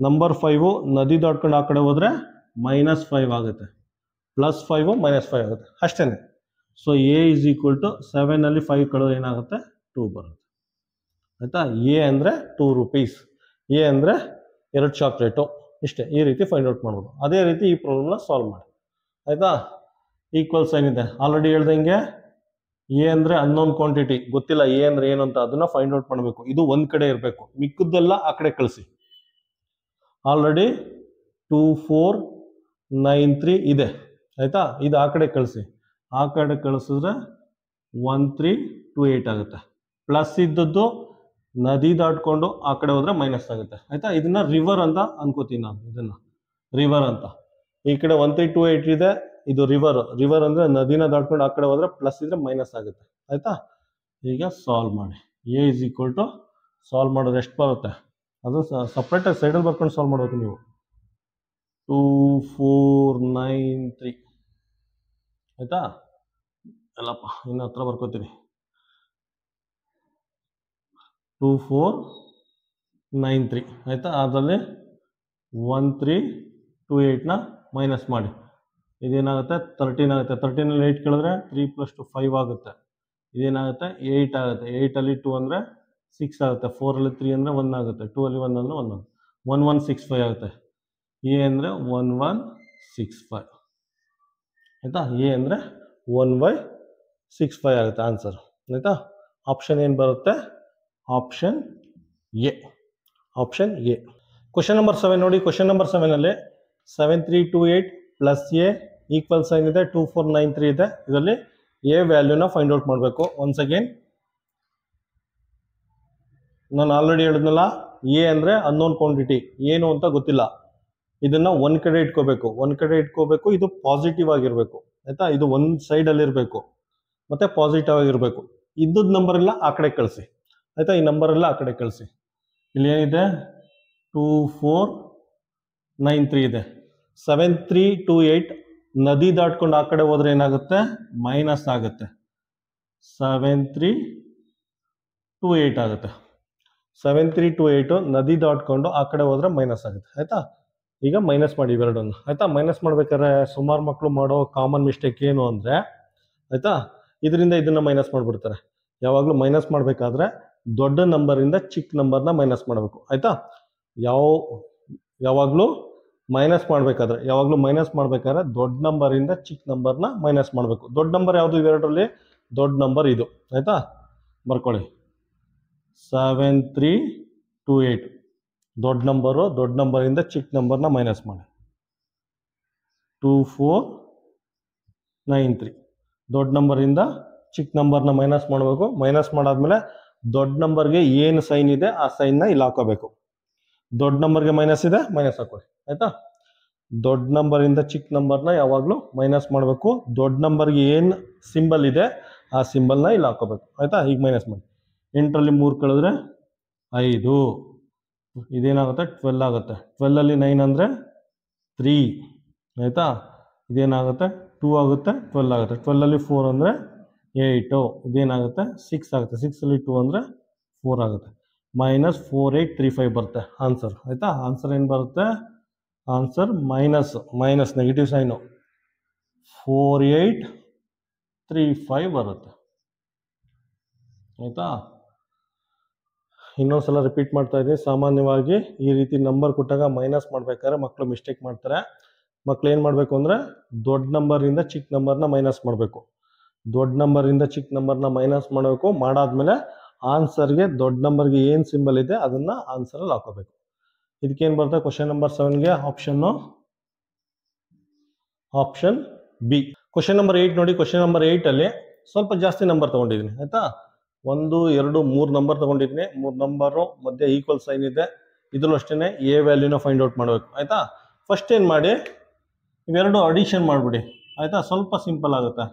ನಂಬರ್ 5 ನದಿ ದಾಟ್ಕೊಂಡು ಆ ಕಡೆ ಹೋದರೆ -5 ಆಗುತ್ತೆ, +5 -5 ಆಗುತ್ತೆ ಅಷ್ಟೇ. ಸೊ ಎ = 7 5 ಕಳೆದ್ರೆ ಏನಾಗುತ್ತೆ? 2 ಬರುತ್ತೆ ಆಯಿತಾ. ಎ ಅಂದರೆ 2 ರೂಪೀಸ್, ಎ ಅಂದರೆ 2 ಚಾಕ್ಲೇಟು, ಇಷ್ಟೇ. ಈ ರೀತಿ ಫೈಂಡ್ ಔಟ್ ಮಾಡ್ಬೋದು. ಅದೇ ರೀತಿ ಈ ಪ್ರಾಬ್ಲಮ್ನ ಸಾಲ್ವ್ ಮಾಡಿ ಆಯಿತಾ. ಈಕ್ವಲ್ ಸೈನ್ ಇದೆ, ಆಲ್ರೆಡಿ ಹೇಳ್ದಂಗೆ. ಎ ಅಂದರೆ ಅನ್ನೋನ್ ಕ್ವಾಂಟಿಟಿ, ಗೊತ್ತಿಲ್ಲ ಎ ಅಂದರೆ ಏನು ಅಂತ, ಅದನ್ನು ಫೈಂಡ್ ಔಟ್ ಮಾಡಬೇಕು. ಇದು ಒಂದು ಕಡೆ ಇರಬೇಕು, ಮಿಕ್ಕದ್ದೆಲ್ಲ ಆ ಕಡೆ ಕಳಿಸಿ. ಆಲ್ರೆಡಿ 2 4 9 3 ಇದೆ ಆಯಿತಾ. ಇದು ಆ ಕಡೆ ಕಳಿಸಿ. ಆ ಕಡೆ ಕಳಿಸಿದ್ರೆ 1 3 2 8 ಆಗುತ್ತೆ. ಪ್ಲಸ್ ಇದ್ದದ್ದು ನದಿ ದಾಟ್ಕೊಂಡು ಆ ಕಡೆ ಹೋದರೆ ಮೈನಸ್ ಆಗುತ್ತೆ ಆಯಿತಾ. ಇದನ್ನು ರಿವರ್ ಅಂತ ಅನ್ಕೋತೀನಿ ನಾನು, ಇದನ್ನು ರಿವರ್ ಅಂತ. ಈ ಕಡೆ 1 3 2 8 ಇದೆ, ಇದು ರಿವರ್ ಅಂದರೆ ನದಿನ ದಾಟ್ಕೊಂಡು ಆ ಕಡೆ ಹೋದರೆ ಪ್ಲಸ್ ಇದ್ರೆ ಮೈನಸ್ ಆಗುತ್ತೆ ಆಯಿತಾ. ಈಗ ಸಾಲ್ವ್ ಮಾಡಿ. A is equal to solve ಮಾಡೋದು ಎಷ್ಟು ಬರುತ್ತೆ ಅದು ಸಪ್ರೇಟಾಗಿ ಸೈಡಲ್ಲಿ ಬರ್ಕೊಂಡು ಸಾಲ್ವ್ ಮಾಡಬೇಕು ನೀವು. 2493 ಆಯಿತಾ. ಎಲ್ಲಪ್ಪ ಇನ್ನು ಹತ್ರ ಬರ್ಕೋತೀನಿ. 2493 ಆಯಿತಾ. ಅದರಲ್ಲಿ 1328ನ ಮೈನಸ್ ಮಾಡಿ. ಇದೇನಾಗುತ್ತೆ 13 ಆಗುತ್ತೆ. 13ಅಲ್ಲಿ 8 ಕೇಳಿದ್ರೆ 3 + 2 5 ಆಗುತ್ತೆ. ಇದೇನಾಗುತ್ತೆ 8 ಆಗುತ್ತೆ. 8ಅಲ್ಲಿ 2 ಅಂದರೆ 6 ಆಗುತ್ತೆ. 4ಅಲ್ಲಿ 3 ಅಂದರೆ 1 ಆಗುತ್ತೆ. 2ಅಲ್ಲಿ 1 ಅಂದರೆ 1 ಆಗುತ್ತೆ. 1165 ಆಗುತ್ತೆ. ಎ ಅಂದರೆ 1165 ಆಯಿತಾ. ಎ ಅಂದರೆ 1165 ಆಗುತ್ತೆ ಆನ್ಸರ್ ಆಯಿತಾ. ಆಪ್ಷನ್ ಏನು ಬರುತ್ತೆ? Option A. Option A. Question number 7 ನೋಡಿ. ಕ್ವಶನ್ ನಂಬರ್ 7ಅಲ್ಲಿ 7328 ಪ್ಲಸ್ ಎ ಈಕ್ವಲ್ ಸೈನ್ ಇದೆ, 2493 ಇದೆ. ಇದರಲ್ಲಿ ಎ ವ್ಯಾಲ್ಯೂನ ಫೈಂಡ್ ಔಟ್ ಮಾಡಬೇಕು. ಒನ್ಸ್ ಅಗೇನ್ ನಾನು ಆಲ್ರೆಡಿ ಹೇಳಿದ್ನಲ್ಲ, ಎ ಅಂದರೆ ಅನ್ನೋನ್ ಕ್ವಾಂಟಿಟಿ, ಏನು ಅಂತ ಗೊತ್ತಿಲ್ಲ. ಇದನ್ನ ಒಂದ್ ಕಡೆ ಇಟ್ಕೋಬೇಕು. ಇದು ಪಾಸಿಟಿವ್ ಆಗಿರಬೇಕು ಆಯ್ತಾ. ಇದು ಒಂದು ಸೈಡಲ್ಲಿ ಇರಬೇಕು ಮತ್ತೆ ಪಾಸಿಟಿವ್ ಆಗಿರಬೇಕು. ಇದ್ದದ ನಂಬರ್ ಎಲ್ಲ ಆ ಕಡೆ ಕಳಿಸಿ ಆಯ್ತಾ. ಈ ನಂಬರ್ ಎಲ್ಲ ಆ ಕಡೆ ಕಳಿಸಿ. ಇಲ್ಲಿ ಏನಿದೆ 2493 ಇದೆ. 7328 ನದಿ ದಾಟ್ಕೊಂಡು ಆ ಕಡೆ ಹೋದ್ರೆ ಏನಾಗುತ್ತೆ? ಮೈನಸ್ ಆಗುತ್ತೆ. 7328 ಆಗುತ್ತೆ. 7328 ನದಿ ದಾಟ್ಕೊಂಡು ಆ ಕಡೆ ಹೋದ್ರೆ ಮೈನಸ್ ಆಗುತ್ತೆ ಆಯ್ತಾ. ಈಗ ಮೈನಸ್ ಮಾಡಿ ಇವೆರಡನ್ನು ಆಯ್ತಾ. ಮೈನಸ್ ಮಾಡ್ಬೇಕಾದ್ರೆ ಸುಮಾರು ಮಕ್ಕಳು ಮಾಡೋ ಕಾಮನ್ ಮಿಸ್ಟೇಕ್ ಏನು ಅಂದರೆ ಆಯ್ತಾ, ಇದರಿಂದ ಇದನ್ನ ಮೈನಸ್ ಮಾಡಿಬಿಡ್ತಾರೆ. ಯಾವಾಗಲೂ ಮೈನಸ್ ಮಾಡಬೇಕಾದ್ರೆ ದೊಡ್ಡ ನಂಬರಿಂದ ಚಿಕ್ಕ ನಂಬರ್ನ ಮೈನಸ್ ಮಾಡಬೇಕು ಆಯ್ತಾ. ಯಾವಾಗಲೂ ಮೈನಸ್ ಮಾಡಬೇಕಾದ್ರೆ ದೊಡ್ಡ ನಂಬರಿಂದ ಚಿಕ್ಕ ನಂಬರ್ನ ಮೈನಸ್ ಮಾಡಬೇಕು. ದೊಡ್ಡ ನಂಬರ್ ಯಾವುದು ಇವೆರಡರಲ್ಲಿ? ದೊಡ್ಡ ನಂಬರ್ ಇದು ಆಯ್ತಾ. ಬರ್ಕೊಳ್ಳಿ 7328 ದೊಡ್ಡ ನಂಬರಿಂದ ಚಿಕ್ಕ ನಂಬರ್ನ ಮೈನಸ್ ಮಾಡಿ. 2493 ದೊಡ್ಡ ನಂಬರಿಂದ ಚಿಕ್ಕ ನಂಬರ್ನ ಮೈನಸ್ ಮಾಡಬೇಕು. ಮೈನಸ್ ಮಾಡಾದ್ಮೇಲೆ ದೊಡ್ಡ ನಂಬರ್ಗೆ ಏನು ಸೈನ್ ಇದೆ ಆ ಸೈನ್ನ ಇಲ್ಲಿ ಹಾಕೋಬೇಕು. ದೊಡ್ಡ ನಂಬರ್ಗೆ ಮೈನಸ್ ಇದೆ, ಮೈನಸ್ ಹಾಕೊಳ್ಳಿ ಆಯ್ತಾ. ದೊಡ್ಡ ನಂಬರಿಂದ ಚಿಕ್ಕ ನಂಬರ್ನ ಯಾವಾಗಲೂ ಮೈನಸ್ ಮಾಡಬೇಕು. ದೊಡ್ಡ ನಂಬರ್ಗೆ ಏನು ಸಿಂಬಲ್ ಇದೆ ಆ ಸಿಂಬಲ್ನ ಇಲ್ಲಿ ಹಾಕೋಬೇಕು ಆಯ್ತಾ. ಈಗ ಮೈನಸ್ ಮಾಡಿ. 8ರಲ್ಲಿ 3 ಕಳೆದ್ರೆ 5, ಇದೇನಾಗುತ್ತೆ 12 ಆಗುತ್ತೆ. 12ಅಲ್ಲಿ 9 ಅಂದರೆ 3 ಆಯಿತಾ. ಇದೇನಾಗುತ್ತೆ 2 ಆಗುತ್ತೆ, 12 ಆಗುತ್ತೆ. 12ಅಲ್ಲಿ 4 ಅಂದರೆ 8, ಇದೇನಾಗುತ್ತೆ 6 ಆಗುತ್ತೆ. 6ಅಲ್ಲಿ 2 ಅಂದರೆ 4 ಆಗುತ್ತೆ. -4835 ಬರುತ್ತೆ ಆನ್ಸರ್ ಆಯಿತಾ. ಆನ್ಸರ್ ಏನು ಬರುತ್ತೆ? ಆನ್ಸರ್ ಮೈನಸ್ ನೆಗೆಟಿವ್ ಸೈನು 4835 ಬರುತ್ತೆ ಆಯಿತಾ. ಇನ್ನೊಂದು ಸಲ ರಿಪೀಟ್ ಮಾಡ್ತಾ ಇದ್ದೀನಿ. ಸಾಮಾನ್ಯವಾಗಿ ಈ ರೀತಿ ನಂಬರ್ ಕೊಟ್ಟಾಗ ಮೈನಸ್ ಮಾಡ್ಬೇಕಾದ್ರೆ ಮಕ್ಕಳು ಮಿಸ್ಟೇಕ್ ಮಾಡ್ತಾರೆ. ಮಕ್ಕಳು ಏನು ಮಾಡಬೇಕು ಅಂದರೆ ದೊಡ್ಡ ನಂಬರಿಂದ ಚಿಕ್ಕ ನಂಬರ್ನ ಮೈನಸ್ ಮಾಡಬೇಕು. ದೊಡ್ಡ ನಂಬರಿಂದ ಚಿಕ್ಕ ನಂಬರ್ನ ಮೈನಸ್ ಮಾಡಬೇಕು. ಮಾಡಾದ್ಮೇಲೆ ಆನ್ಸರ್ಗೆ ದೊಡ್ಡ ನಂಬರ್ಗೆ ಏನು ಸಿಂಬಲ್ ಇದೆ ಅದನ್ನು ಆನ್ಸರಲ್ಲಿ ಹಾಕೋಬೇಕು. ಇದಕ್ಕೇನು ಬರುತ್ತೆ? ಕ್ವಶನ್ ನಂಬರ್ 7ಗೆ ಆಪ್ಷನ್ ಬಿ. ಕ್ವಶನ್ ನಂಬರ್ 8 ನೋಡಿ. ಕ್ವಶನ್ ನಂಬರ್ 8ಅಲ್ಲಿ ಸ್ವಲ್ಪ ಜಾಸ್ತಿ ನಂಬರ್ ತೊಗೊಂಡಿದ್ದೀನಿ ಆಯಿತಾ. 1, 2, 3 ನಂಬರ್ ತೊಗೊಂಡಿದ್ದೀನಿ. 3 ನಂಬರು ಮಧ್ಯೆ ಈಕ್ವಲ್ ಸೈನ್ ಇದೆ. ಇದರಲ್ಲೂ ಅಷ್ಟೇ ಎ ವ್ಯಾಲ್ಯೂನ ಫೈಂಡ್ ಔಟ್ ಮಾಡಬೇಕು ಆಯಿತಾ. ಫಸ್ಟ್ ಏನು ಮಾಡಿ, ಇವೆರಡು ಅಡಿಷನ್ ಮಾಡಿಬಿಡಿ ಆಯಿತಾ. ಸ್ವಲ್ಪ ಸಿಂಪಲ್ ಆಗುತ್ತೆ.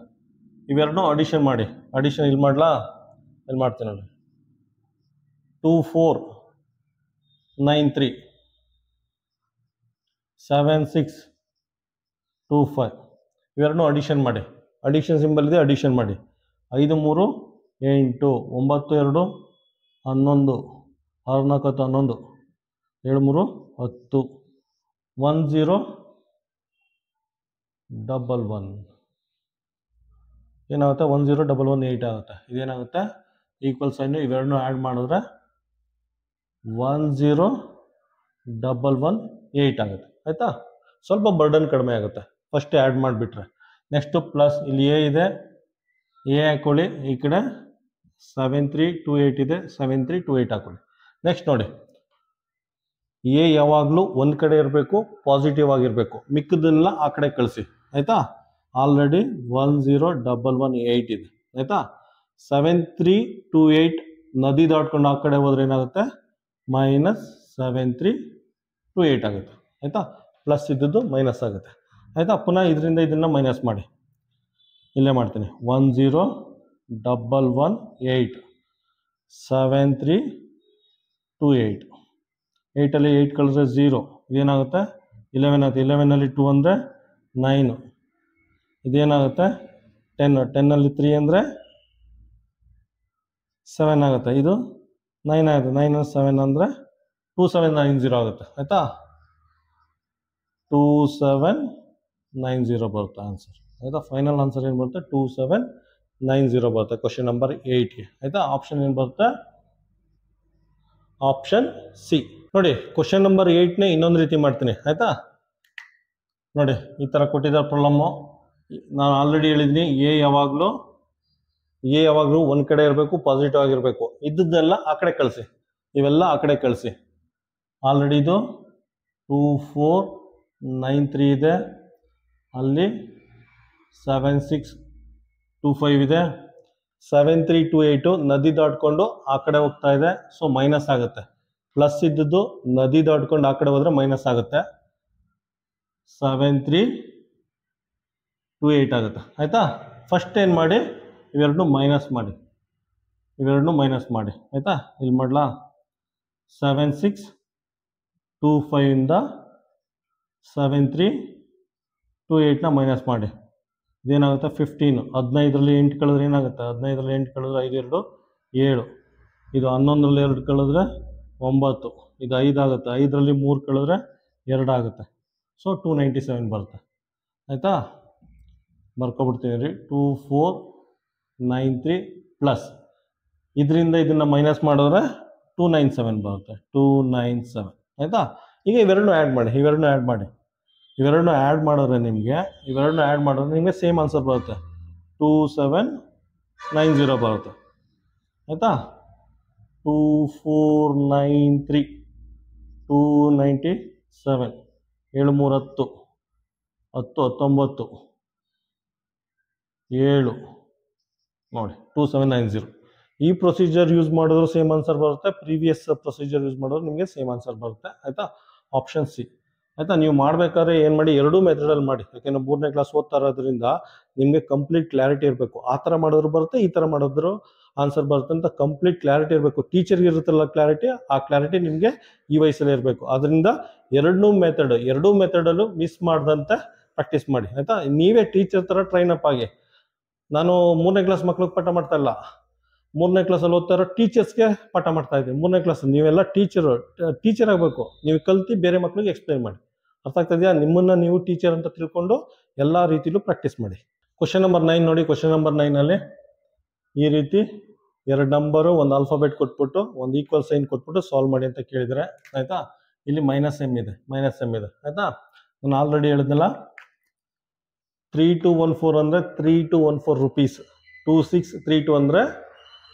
ಇವೆರಡು ಅಡಿಷನ್ ಮಾಡಿ. ಅಡಿಷನ್ ಇಲ್ಲಿ ಮಾಡ್ಲಾ? ಇಲ್ಲಿ ಮಾಡ್ತೀನಿ ನೋಡಿ. 2493 7625 ಇವೆರಡನ್ನೂ ಅಡಿಷನ್ ಮಾಡಿ. ಅಡಿಷನ್ ಸಿಂಬಲ್ ಇದೆ, ಅಡಿಷನ್ ಮಾಡಿ. 5, 3, 8, 9, 2, 11, 6, 4, 11, 7, 3, 10, 1, 0, 1, 1 ಏನಾಗುತ್ತೆ? 1, 0, 1, 1, 8 ಆಗುತ್ತೆ. ಇದೇನಾಗುತ್ತೆ? ಈಕ್ವಲ್ ಸೈನು ಇವೆರಡನ್ನೂ ಆ್ಯಡ್ ಮಾಡಿದ್ರೆ 1, 0, 1, 1, 8 ಆಗುತ್ತೆ ಆಯಿತಾ. ಸ್ವಲ್ಪ ಬರ್ಡನ್ ಕಡಿಮೆ ಆಗುತ್ತೆ ಫಸ್ಟ್ ಆ್ಯಡ್ ಮಾಡಿಬಿಟ್ರೆ. ನೆಕ್ಸ್ಟು ಪ್ಲಸ್ ಇಲ್ಲಿ ಎ ಇದೆ, ಎ ಹಾಕೊಳ್ಳಿ. ಈ ಕಡೆ 7328 ಇದೆ, 7328 ಹಾಕೊಳ್ಳಿ. ನೆಕ್ಸ್ಟ್ ನೋಡಿ, ಎ ಯಾವಾಗಲೂ ಒಂದು ಕಡೆ ಇರಬೇಕು, ಪಾಸಿಟಿವ್ ಆಗಿರಬೇಕು. ಮಿಕ್ಕದನ್ನೆಲ್ಲ ಆ ಕಡೆ ಕಳಿಸಿ ಆಯಿತಾ. ಆಲ್ರೆಡಿ 1, 0, 1, 1, 8 ಇದೆ ಆಯಿತಾ. 7328 ನದಿ ದಾಟ್ಕೊಂಡು ಆ ಕಡೆ ಹೋದ್ರೆ ಏನಾಗುತ್ತೆ? -7328 ಆಗುತ್ತೆ ಆಯಿತಾ. ಪ್ಲಸ್ ಇದ್ದದ್ದು ಮೈನಸ್ ಆಗುತ್ತೆ. ಆಯಿತಾ. ಪುನಃ ಇದರಿಂದ ಇದನ್ನು ಮೈನಸ್ ಮಾಡಿ, ಇಲ್ಲೇ ಮಾಡ್ತೀನಿ. 101118 7328. 8ಅಲ್ಲಿ 8 ಕಳೆದ್ರೆ 0, ಇದೇನಾಗುತ್ತೆ 11 ಆಗುತ್ತೆ. 11ಅಲ್ಲಿ 2 ಅಂದರೆ 9, ಇದೇನಾಗುತ್ತೆ 10. 10ಅಲ್ಲಿ 3 ಅಂದರೆ 7 ಆಗುತ್ತೆ. ಇದು 9 ಆಗುತ್ತೆ. 9 7 ಅಂದರೆ 2790 ಆಗುತ್ತೆ. ಆಯಿತಾ, 2790 ಬರುತ್ತೆ ಆನ್ಸರ್. ಆಯಿತಾ, ಫೈನಲ್ ಆನ್ಸರ್ ಏನು ಬರುತ್ತೆ 2790 ಬರುತ್ತೆ ಕ್ವಶನ್ ನಂಬರ್ 8ಗೆ. ಆಯಿತಾ, ಆಪ್ಷನ್ ಏನು ಬರುತ್ತೆ ಆಪ್ಷನ್ ಸಿ. ನೋಡಿ ಕ್ವಶನ್ ನಂಬರ್ 8ನೇ ಇನ್ನೊಂದು ರೀತಿ ಮಾಡ್ತೀನಿ. ಆಯಿತಾ, ನೋಡಿ ಈ ಥರ ಕೊಟ್ಟಿದ್ದಾರೆ ಪ್ರಾಬ್ಲಮ್ಮು. ನಾನು ಆಲ್ರೆಡಿ ಹೇಳಿದ್ದೀನಿ ಎ ಯಾವಾಗಲೂ ಒಂದು ಕಡೆ ಇರಬೇಕು, ಪಾಸಿಟಿವ್ ಆಗಿರಬೇಕು. ಇದ್ದದ್ದೆಲ್ಲ ಆ ಕಡೆ ಕಳಿಸಿ, ಇವೆಲ್ಲ ಆ ಕಡೆ ಕಳಿಸಿ. ಆಲ್ರೆಡಿ ಇದು 2493 ಇದೆ, ಅಲ್ಲಿ 7625 ಇದೆ. 7328 ನದಿ ದಾಟ್ಕೊಂಡು ಆ ಕಡೆ ಹೋಗ್ತಾ ಇದೆ, ಸೊ ಮೈನಸ್ ಆಗುತ್ತೆ. ಪ್ಲಸ್ ಇದ್ದದ್ದು ನದಿ ದಾಟ್ಕೊಂಡು ಆ ಕಡೆ ಹೋದರೆ ಮೈನಸ್ ಆಗುತ್ತೆ, 7328 ಆಗುತ್ತೆ. ಆಯಿತಾ, ಫಸ್ಟ್ ಏನು ಮಾಡಿ ಇವೆರಡನ್ನೂ ಮೈನಸ್ ಮಾಡಿ, ಆಯಿತಾ. ಇಲ್ಲಿ ಮಾಡಲಾ, 7625ಇಂದ 7328ನ ಮೈನಸ್ ಮಾಡಿ, ಇದೇನಾಗುತ್ತೆ 15. 15ರಲ್ಲಿ 8 ಕಳೆದ್ರೆ ಏನಾಗುತ್ತೆ, 15ರಲ್ಲಿ 8 ಕಳೆದ್ರೆ 5 2 7. ಇದು 11ರಲ್ಲಿ 2 ಕಳೆದ್ರೆ 9, ಇದು 5 ಆಗುತ್ತೆ. 5ರಲ್ಲಿ 3 ಕಳೆದ್ರೆ 2 ಆಗುತ್ತೆ, ಸೊ 297 ಬರುತ್ತೆ. ಆಯಿತಾ, ಬರ್ಕೊಬಿಡ್ತೀನಿ ರೀ. 2493 ಪ್ಲಸ್ ಇದರಿಂದ ಇದನ್ನು ಮೈನಸ್ ಮಾಡಿದ್ರೆ 297 ಬರುತ್ತೆ, 297. ಆಯಿತಾ, ಈಗ ಇವೆರಡನ್ನೂ ಆ್ಯಡ್ ಮಾಡಿದ್ರೆ ನಿಮಗೆ ಸೇಮ್ ಆನ್ಸರ್ ಬರುತ್ತೆ, 2790 ಬರುತ್ತೆ. ಆಯಿತಾ, 2493 297 7 3 10 10 19 7 ನೋಡಿ 2790. ಈ ಪ್ರೊಸೀಜರ್ ಯೂಸ್ ಮಾಡಿದ್ರು ಸೇಮ್ ಆನ್ಸರ್ ಬರುತ್ತೆ, ಪ್ರೀವಿಯಸ್ ಪ್ರೊಸೀಜರ್ ಯೂಸ್ ಮಾಡಿದ್ರು ನಿಮಗೆ ಸೇಮ್ ಆನ್ಸರ್ ಬರುತ್ತೆ. ಆಯಿತಾ, ಆಪ್ಷನ್ ಸಿ. ಆಯಿತಾ, ನೀವು ಮಾಡಬೇಕಾದ್ರೆ ಏನು ಮಾಡಿ, ಎರಡೂ ಮೆಥಡಲ್ಲಿ ಮಾಡಿ. ಯಾಕೆಂದರೆ 3ನೇ ಕ್ಲಾಸ್ ಓದ್ತಾ ಇರೋದ್ರಿಂದ ನಿಮಗೆ ಕಂಪ್ಲೀಟ್ ಕ್ಲಾರಿಟಿ ಇರಬೇಕು. ಆ ಥರ ಮಾಡಿದ್ರು ಬರುತ್ತೆ, ಈ ಥರ ಮಾಡಿದ್ರು ಆನ್ಸರ್ ಬರುತ್ತೆ ಅಂತ ಕಂಪ್ಲೀಟ್ ಕ್ಲಾರಿಟಿ ಇರಬೇಕು. ಟೀಚರ್ಗೆ ಇರುತ್ತಲ್ಲ ಕ್ಲಾರಿಟಿ, ಆ ಕ್ಲಾರಿಟಿ ನಿಮಗೆ ಈ ವಯಸ್ಸಲ್ಲಿ ಇರಬೇಕು. ಅದರಿಂದ ಎರಡೂ ಮೆಥಡಲ್ಲೂ ಮಿಸ್ ಮಾಡ್ದಂತೆ ಪ್ರಾಕ್ಟೀಸ್ ಮಾಡಿ. ಆಯಿತಾ, ನೀವೇ ಟೀಚರ್ ಥರ ಟ್ರೈನ್ ಅಪ್ ಆಗಿ. ನಾನು 3ನೇ ಕ್ಲಾಸ್ ಮಕ್ಳಿಗೆ ಪಾಠ ಮಾಡ್ತಾ ಇಲ್ಲ, 3ನೇ ಕ್ಲಾಸಲ್ಲಿ ಓದ್ತಾ ಇರೋ ಟೀಚರ್ಸ್ಗೆ ಪಾಠ ಮಾಡ್ತಾ ಇದ್ದೀನಿ. 3ನೇ ಕ್ಲಾಸ್ ನೀವೆಲ್ಲ ಟೀಚರ್ ಆಗಬೇಕು. ನೀವು ಕಲ್ತು ಬೇರೆ ಮಕ್ಳಿಗೆ ಎಕ್ಸ್ಪ್ಲೈನ್ ಮಾಡಿ. ಅರ್ಥ ಆಗ್ತಾ ಇದೆಯಾ? ನಿಮ್ಮನ್ನು ನೀವು ಟೀಚರ್ ಅಂತ ತಿಳ್ಕೊಂಡು ಎಲ್ಲ ರೀತಿಲೂ ಪ್ರಾಕ್ಟೀಸ್ ಮಾಡಿ. ಕ್ವಶನ್ ನಂಬರ್ 9 ನೋಡಿ. ಕ್ವಶನ್ ನಂಬರ್ 9ಅಲ್ಲಿ ಈ ರೀತಿ 2 ನಂಬರು, ಒಂದು ಆಲ್ಫಾಬೆಟ್ ಕೊಟ್ಬಿಟ್ಟು ಒಂದು ಈಕ್ವಲ್ ಸೈನ್ ಕೊಟ್ಬಿಟ್ಟು ಸಾಲ್ವ್ ಮಾಡಿ ಅಂತ ಕೇಳಿದರೆ, ಆಯಿತಾ. ಇಲ್ಲಿ -m ಇದೆ. ಆಯಿತಾ, ನಾನು ಆಲ್ರೆಡಿ ಹೇಳಿದ್ನಲ್ಲ, 3214 ಅಂದರೆ 3214 ರುಪೀಸ್, 2632 ಅಂದರೆ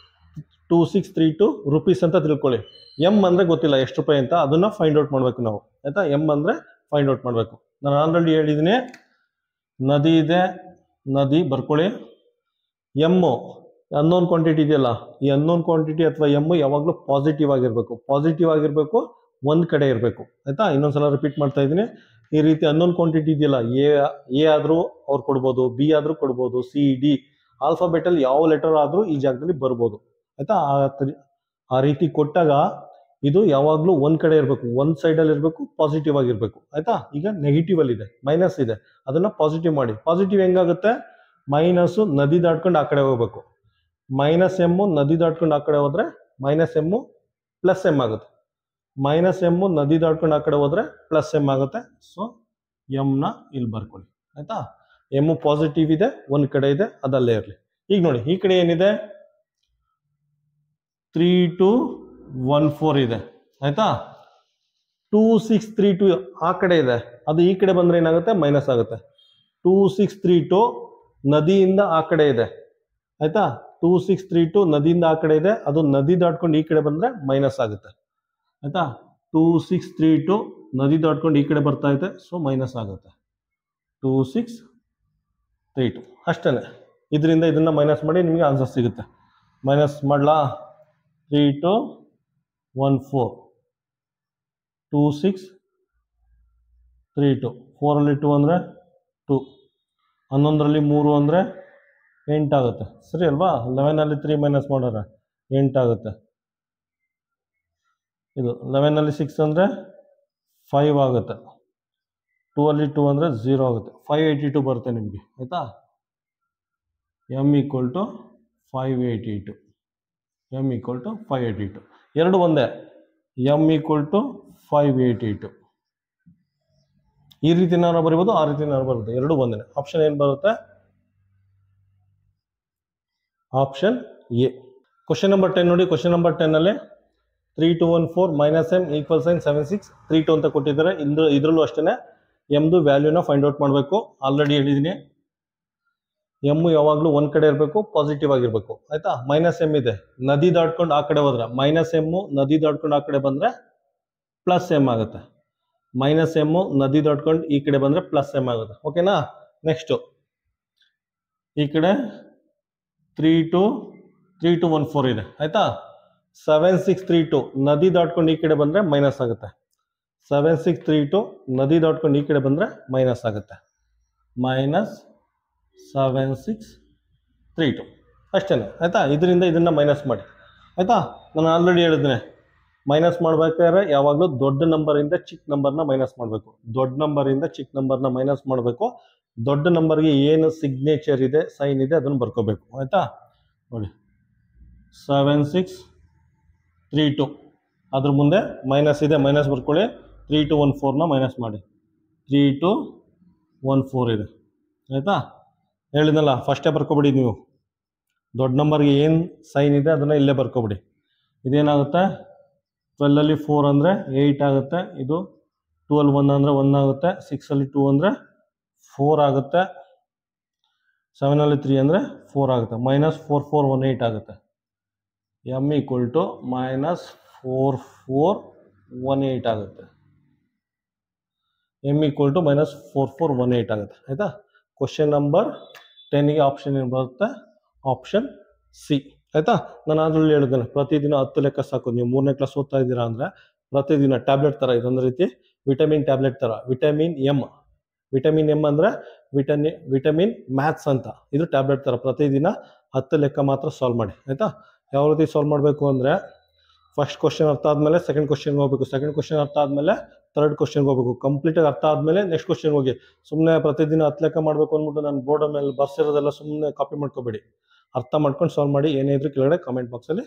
2632 ರುಪೀಸ್ ಅಂತ ತಿಳ್ಕೊಳ್ಳಿ. ಎಮ್ ಅಂದರೆ ಗೊತ್ತಿಲ್ಲ ಎಷ್ಟು ರೂಪಾಯಿ ಅಂತ, ಅದನ್ನು ಫೈಂಡ್ ಔಟ್ ಮಾಡಬೇಕು ನಾವು. ಆಯಿತಾ, ಎಮ್ ಅಂದರೆ ಫೈಂಡ್ ಔಟ್ ಮಾಡಬೇಕು. ನಾನು ಆಲ್ರೆಡಿ ಹೇಳಿದ್ದೀನಿ, ನದಿ ಇದೆ, ನದಿ ಬರ್ಕೊಳ್ಳಿ. ಎಮ್ಮು ಅನ್ನೋನ್ ಕ್ವಾಂಟಿಟಿ ಇದೆಯಲ್ಲ, ಈ ಅನ್ನೋನ್ ಕ್ವಾಂಟಿಟಿ ಅಥವಾ ಎಮ್ಮು ಯಾವಾಗಲೂ ಪಾಸಿಟಿವ್ ಆಗಿರಬೇಕು, ಒಂದು ಕಡೆ ಇರಬೇಕು. ಆಯಿತಾ, ಇನ್ನೊಂದ್ಸಲ ರಿಪೀಟ್ ಮಾಡ್ತಾ ಇದ್ದೀನಿ. ಈ ರೀತಿ ಅನ್ನೋನ್ ಕ್ವಾಂಟಿಟಿ ಇದೆಯಲ್ಲ, ಎ ಆದರೂ ಅವ್ರು ಕೊಡ್ಬೋದು, ಬಿ ಆದರೂ ಕೊಡ್ಬೋದು, ಸಿ ಡಿ ಆಲ್ಫಾಬೆಟಲ್ಲಿ ಯಾವ ಲೆಟರ್ ಆದರೂ ಈ ಜಾಗದಲ್ಲಿ ಬರ್ಬೋದು. ಆಯಿತಾ, ಆ ರೀತಿ ಕೊಟ್ಟಾಗ ಇದು ಯಾವಾಗಲೂ ಒಂದು ಕಡೆ ಇರಬೇಕು, ಒಂದು ಸೈಡಲ್ಲಿ ಇರಬೇಕು, ಪಾಸಿಟಿವ್ ಆಗಿರಬೇಕು. ಆಯಿತಾ, ಈಗ ನೆಗೆಟಿವಲ್ಲಿದೆ, ಮೈನಸ್ ಇದೆ, ಅದನ್ನು ಪಾಸಿಟಿವ್ ಮಾಡಿ. ಪಾಸಿಟಿವ್ ಹೆಂಗಾಗುತ್ತೆ, ಮೈನಸ್ಸು ನದಿ ದಾಟ್ಕೊಂಡು ಆ ಕಡೆ ಹೋಗಬೇಕು. -m ನದಿ ದಾಟ್ಕೊಂಡು ಆ ಕಡೆ ಹೋದರೆ -m +m ಆಗುತ್ತೆ. -m ನದಿ ದಾಟ್ಕೊಂಡು ಆ ಕಡೆ ಹೋದರೆ +m ಆಗುತ್ತೆ. ಸೊ ಎಮ್ನ ಇಲ್ಲಿ ಬರ್ಕೊಳ್ಳಿ. ಆಯಿತಾ, ಎಮ್ಮು ಪಾಸಿಟಿವ್ ಇದೆ, ಒಂದು ಕಡೆ ಇದೆ, ಅದಲ್ಲೇ ಇರಲಿ. ಈಗ ನೋಡಿ, ಈ ಕಡೆ ಏನಿದೆ 3214 ಇದೆ. ಆಯಿತಾ, 2632 ಆ ಕಡೆ ಇದೆ, ಅದು ಈ ಕಡೆ ಬಂದರೆ ಏನಾಗುತ್ತೆ, ಮೈನಸ್ ಆಗುತ್ತೆ. 2632 ನದಿಯಿಂದ ಆ ಕಡೆ ಇದೆ. ಆಯಿತಾ, 2632 ನದಿಯಿಂದ ಆ ಕಡೆ ಇದೆ, ಅದು ನದಿ ದಾಟ್ಕೊಂಡು ಈ ಕಡೆ ಬಂದರೆ ಮೈನಸ್ ಆಗುತ್ತೆ. ಆಯಿತಾ, 2632 ನದಿ ದಾಟ್ಕೊಂಡು ಈ ಕಡೆ ಬರ್ತಾ ಇದೆ, ಸೊ ಮೈನಸ್ ಆಗುತ್ತೆ. 2632 ಅಷ್ಟೇ. ಇದರಿಂದ ಇದನ್ನು ಮೈನಸ್ ಮಾಡಿ ನಿಮಗೆ ಆನ್ಸರ್ ಸಿಗುತ್ತೆ. ಮೈನಸ್ ಮಾಡಲಾ, 3214 2632 4ಅಲ್ಲಿ 2 ಅಂದರೆ 2. 11ರಲ್ಲಿ 3 ಅಂದರೆ 8 ಆಗುತ್ತೆ, ಸರಿ ಅಲ್ವಾ? 11ಅಲ್ಲಿ 3 ಮೈನಸ್ ಮಾಡಿದ್ರೆ 8 ಆಗುತ್ತೆ. ಇದು 11ಅಲ್ಲಿ 6 ಅಂದರೆ 5 ಆಗುತ್ತೆ. 2ಅಲ್ಲಿ 2 ಅಂದರೆ 0 ಆಗುತ್ತೆ. 582 ಬರುತ್ತೆ ನಿಮಗೆ, ಆಯಿತಾ? m equal to 582. m equal to 582. ಎರಡು ಒಂದೇ, m ಈಕ್ವಲ್ ಟು 582. ಈ ರೀತಿ ನಾವು ಬರಿಬೋದು, ಆ ರೀತಿ ನಾವು ಬರುತ್ತೆ, ಎರಡು ಒಂದೇ. ಆಪ್ಷನ್ ಏನು ಬರುತ್ತೆ? Option A. ಕ್ವಶನ್ ನಂಬರ್ 10 ನೋಡಿ. ಕ್ವಶನ್ ನಂಬರ್ 10 ಅಲ್ಲಿ 3214 ಮೈನಸ್ ಎಮ್ ಈಕ್ವಲ್ ಸೈನ್ 7632 ಅಂತ ಕೊಟ್ಟಿದ್ದಾರೆ. ಇದರಲ್ಲೂ ಅಷ್ಟೇ ಎಮ್ದು ವ್ಯಾಲ್ಯೂನ ಫೈಂಡ್ ಔಟ್ ಮಾಡಬೇಕು. ಆಲ್ರೆಡಿ ಹೇಳಿದ್ದೀನಿ, ಎಮ್ ಯಾವಾಗಲೂ ಒಂದು ಕಡೆ ಇರಬೇಕು, ಪಾಸಿಟಿವ್ ಆಗಿರಬೇಕು, ಆಯ್ತಾ? ಮೈನಸ್ ಎಮ್ ಇದೆ, ನದಿ ದಾಟ್ಕೊಂಡು ಆ ಕಡೆ ಹೋದ್ರೆ ಮೈನಸ್ ಎಮ್ಮು, ನದಿ ದಾಟ್ಕೊಂಡು ಆ ಕಡೆ ಬಂದರೆ ಪ್ಲಸ್ ಎಮ್ ಆಗುತ್ತೆ. ಮೈನಸ್ ಎಮ್ಮು ನದಿ ದಾಟ್ಕೊಂಡು ಈ ಕಡೆ ಬಂದರೆ ಪ್ಲಸ್ ಎಮ್ ಆಗುತ್ತೆ, ಓಕೆನಾ? ನೆಕ್ಸ್ಟು ಈ ಕಡೆ 3214 ಇದೆ, ಆಯ್ತಾ? 7632 ನದಿ ದಾಟ್ಕೊಂಡು ಈ ಕಡೆ ಬಂದರೆ ಮೈನಸ್ ಆಗುತ್ತೆ. 7632 ನದಿ ದಾಟ್ಕೊಂಡು ಈ ಕಡೆ ಬಂದರೆ ಮೈನಸ್ ಆಗುತ್ತೆ. -7632 ಅಷ್ಟೇ, ಆಯಿತಾ? ಇದರಿಂದ ಇದನ್ನು ಮೈನಸ್ ಮಾಡಿ, ಆಯಿತಾ? ನಾನು ಆಲ್ರೆಡಿ ಹೇಳಿದ್ದೇನೆ, ಮೈನಸ್ ಮಾಡಬೇಕಾದ್ರೆ ಯಾವಾಗಲೂ ದೊಡ್ಡ ನಂಬರಿಂದ ಚಿಕ್ಕ ನಂಬರ್ನ ಮೈನಸ್ ಮಾಡಬೇಕು. ದೊಡ್ಡ ನಂಬರಿಂದ ಚಿಕ್ಕ ನಂಬರ್ನ ಮೈನಸ್ ಮಾಡಬೇಕು. ದೊಡ್ಡ ನಂಬರ್ಗೆ ಏನು ಸಿಗ್ನೇಚರ್ ಇದೆ, ಸೈನ್ ಇದೆ, ಅದನ್ನು ಬರ್ಕೋಬೇಕು, ಆಯಿತಾ? ನೋಡಿ 7632 ಅದ್ರ ಮುಂದೆ ಮೈನಸ್ ಇದೆ, ಮೈನಸ್ ಬರ್ಕೊಳ್ಳಿ. 3214ನ ಮೈನಸ್ ಮಾಡಿ, 3214 ಇದೆ, ಆಯಿತಾ? ಹೇಳಿದ್ನಲ್ಲ, ಫಸ್ಟೇ ಬರ್ಕೊಬಿಡಿ ನೀವು. ದೊಡ್ಡ ನಂಬರ್ಗೆ ಏನು ಸೈನ್ ಇದೆ ಅದನ್ನು ಇಲ್ಲೇ ಬರ್ಕೊಬಿಡಿ. ಇದೇನಾಗುತ್ತೆ? 12ಅಲ್ಲಿ 4 ಅಂದರೆ 8 ಆಗುತ್ತೆ. ಇದು 12 1 ಅಂದರೆ 1 ಆಗುತ್ತೆ. 6ಅಲ್ಲಿ 2 ಅಂದರೆ 4 ಆಗುತ್ತೆ. 7ಅಲ್ಲಿ 3 ಅಂದರೆ 4 ಆಗುತ್ತೆ. -4418 ಆಗುತ್ತೆ. m ಈಕ್ವಲ್ ಟು -4418 ಆಗುತ್ತೆ. m ಈಕ್ವಲ್ ಟು -4418 ಆಗುತ್ತೆ, ಆಯಿತಾ? ಕ್ವಶನ್ ನಂಬರ್ 10ಗೆ ಆಪ್ಷನ್ ಏನು ಬರುತ್ತೆ? ಆಪ್ಷನ್ ಸಿ, ಆಯಿತಾ? ನಾನು ಅದರಲ್ಲಿ ಹೇಳಿದ್ದೇನೆ, ಪ್ರತಿದಿನ 10 ಲೆಕ್ಕ ಸಾಕು. ನೀವು 3ನೇ ಕ್ಲಾಸ್ ಓದ್ತಾ ಇದ್ದೀರಾ ಅಂದರೆ ಪ್ರತಿದಿನ ಟ್ಯಾಬ್ಲೆಟ್ ಥರ, ಇದೊಂದು ರೀತಿ ವಿಟಮಿನ್ ಟ್ಯಾಬ್ಲೆಟ್ ಥರ. ವಿಟಮಿನ್ ಎಮ್ ಅಂದರೆ ವಿಟಮಿನ್ ಮ್ಯಾಥ್ಸ್ ಅಂತ. ಇದು ಟ್ಯಾಬ್ಲೆಟ್ ಥರ. ಪ್ರತಿದಿನ 10 ಲೆಕ್ಕ ಮಾತ್ರ ಸಾಲ್ವ್ ಮಾಡಿ, ಆಯಿತಾ? ಯಾವ ರೀತಿ ಸಾಲ್ವ್ ಮಾಡಬೇಕು ಅಂದರೆ, ಫಸ್ಟ್ ಕ್ವಶನ್ ಅರ್ಥ ಆದಮೇಲೆ ಸೆಕೆಂಡ್ ಕ್ವಶನ್ಗೆ ಹೋಗಬೇಕು. ಸೆಕೆಂಡ್ ಕ್ವಶನ್ ಅರ್ಥ ಆದಮೇಲೆ ಥರ್ಡ್ ಕ್ವಶನ್ಗೆ ಹೋಗಬೇಕು. ಕಂಪ್ಲೀಟಾಗಿ ಅರ್ಥ ಆದಮೇಲೆ ನೆಕ್ಸ್ಟ್ ಕ್ವಶನ್ಗೆ ಹೋಗಿ. ಸುಮ್ಮನೆ ಪ್ರತಿದಿನ 10 ಲೆಕ್ಕ ಮಾಡಬೇಕು ಅಂದ್ಬಿಟ್ಟು ನಾನು ಬೋರ್ಡ್ ಮೇಲೆ ಬರ್ಸಿರೋದೆಲ್ಲ ಸುಮ್ಮನೆ ಕಾಪಿ ಮಾಡ್ಕೋಬೇಡಿ. ಅರ್ಥ ಮಾಡ್ಕೊಂಡು ಸಾಲ್ವ್ ಮಾಡಿ. ಏನೇ ಇದ್ರೂ ಕೆಳಗಡೆ ಕಾಮೆಂಟ್ ಬಾಕ್ಸಲ್ಲಿ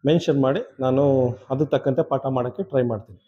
ಮೆನ್ಷನ್ ಮಾಡಿ, ನಾನು ಅದಕ್ಕೆ ತಕ್ಕಂತೆ ಪಾಠ ಮಾಡೋಕ್ಕೆ ಟ್ರೈ ಮಾಡ್ತೀನಿ.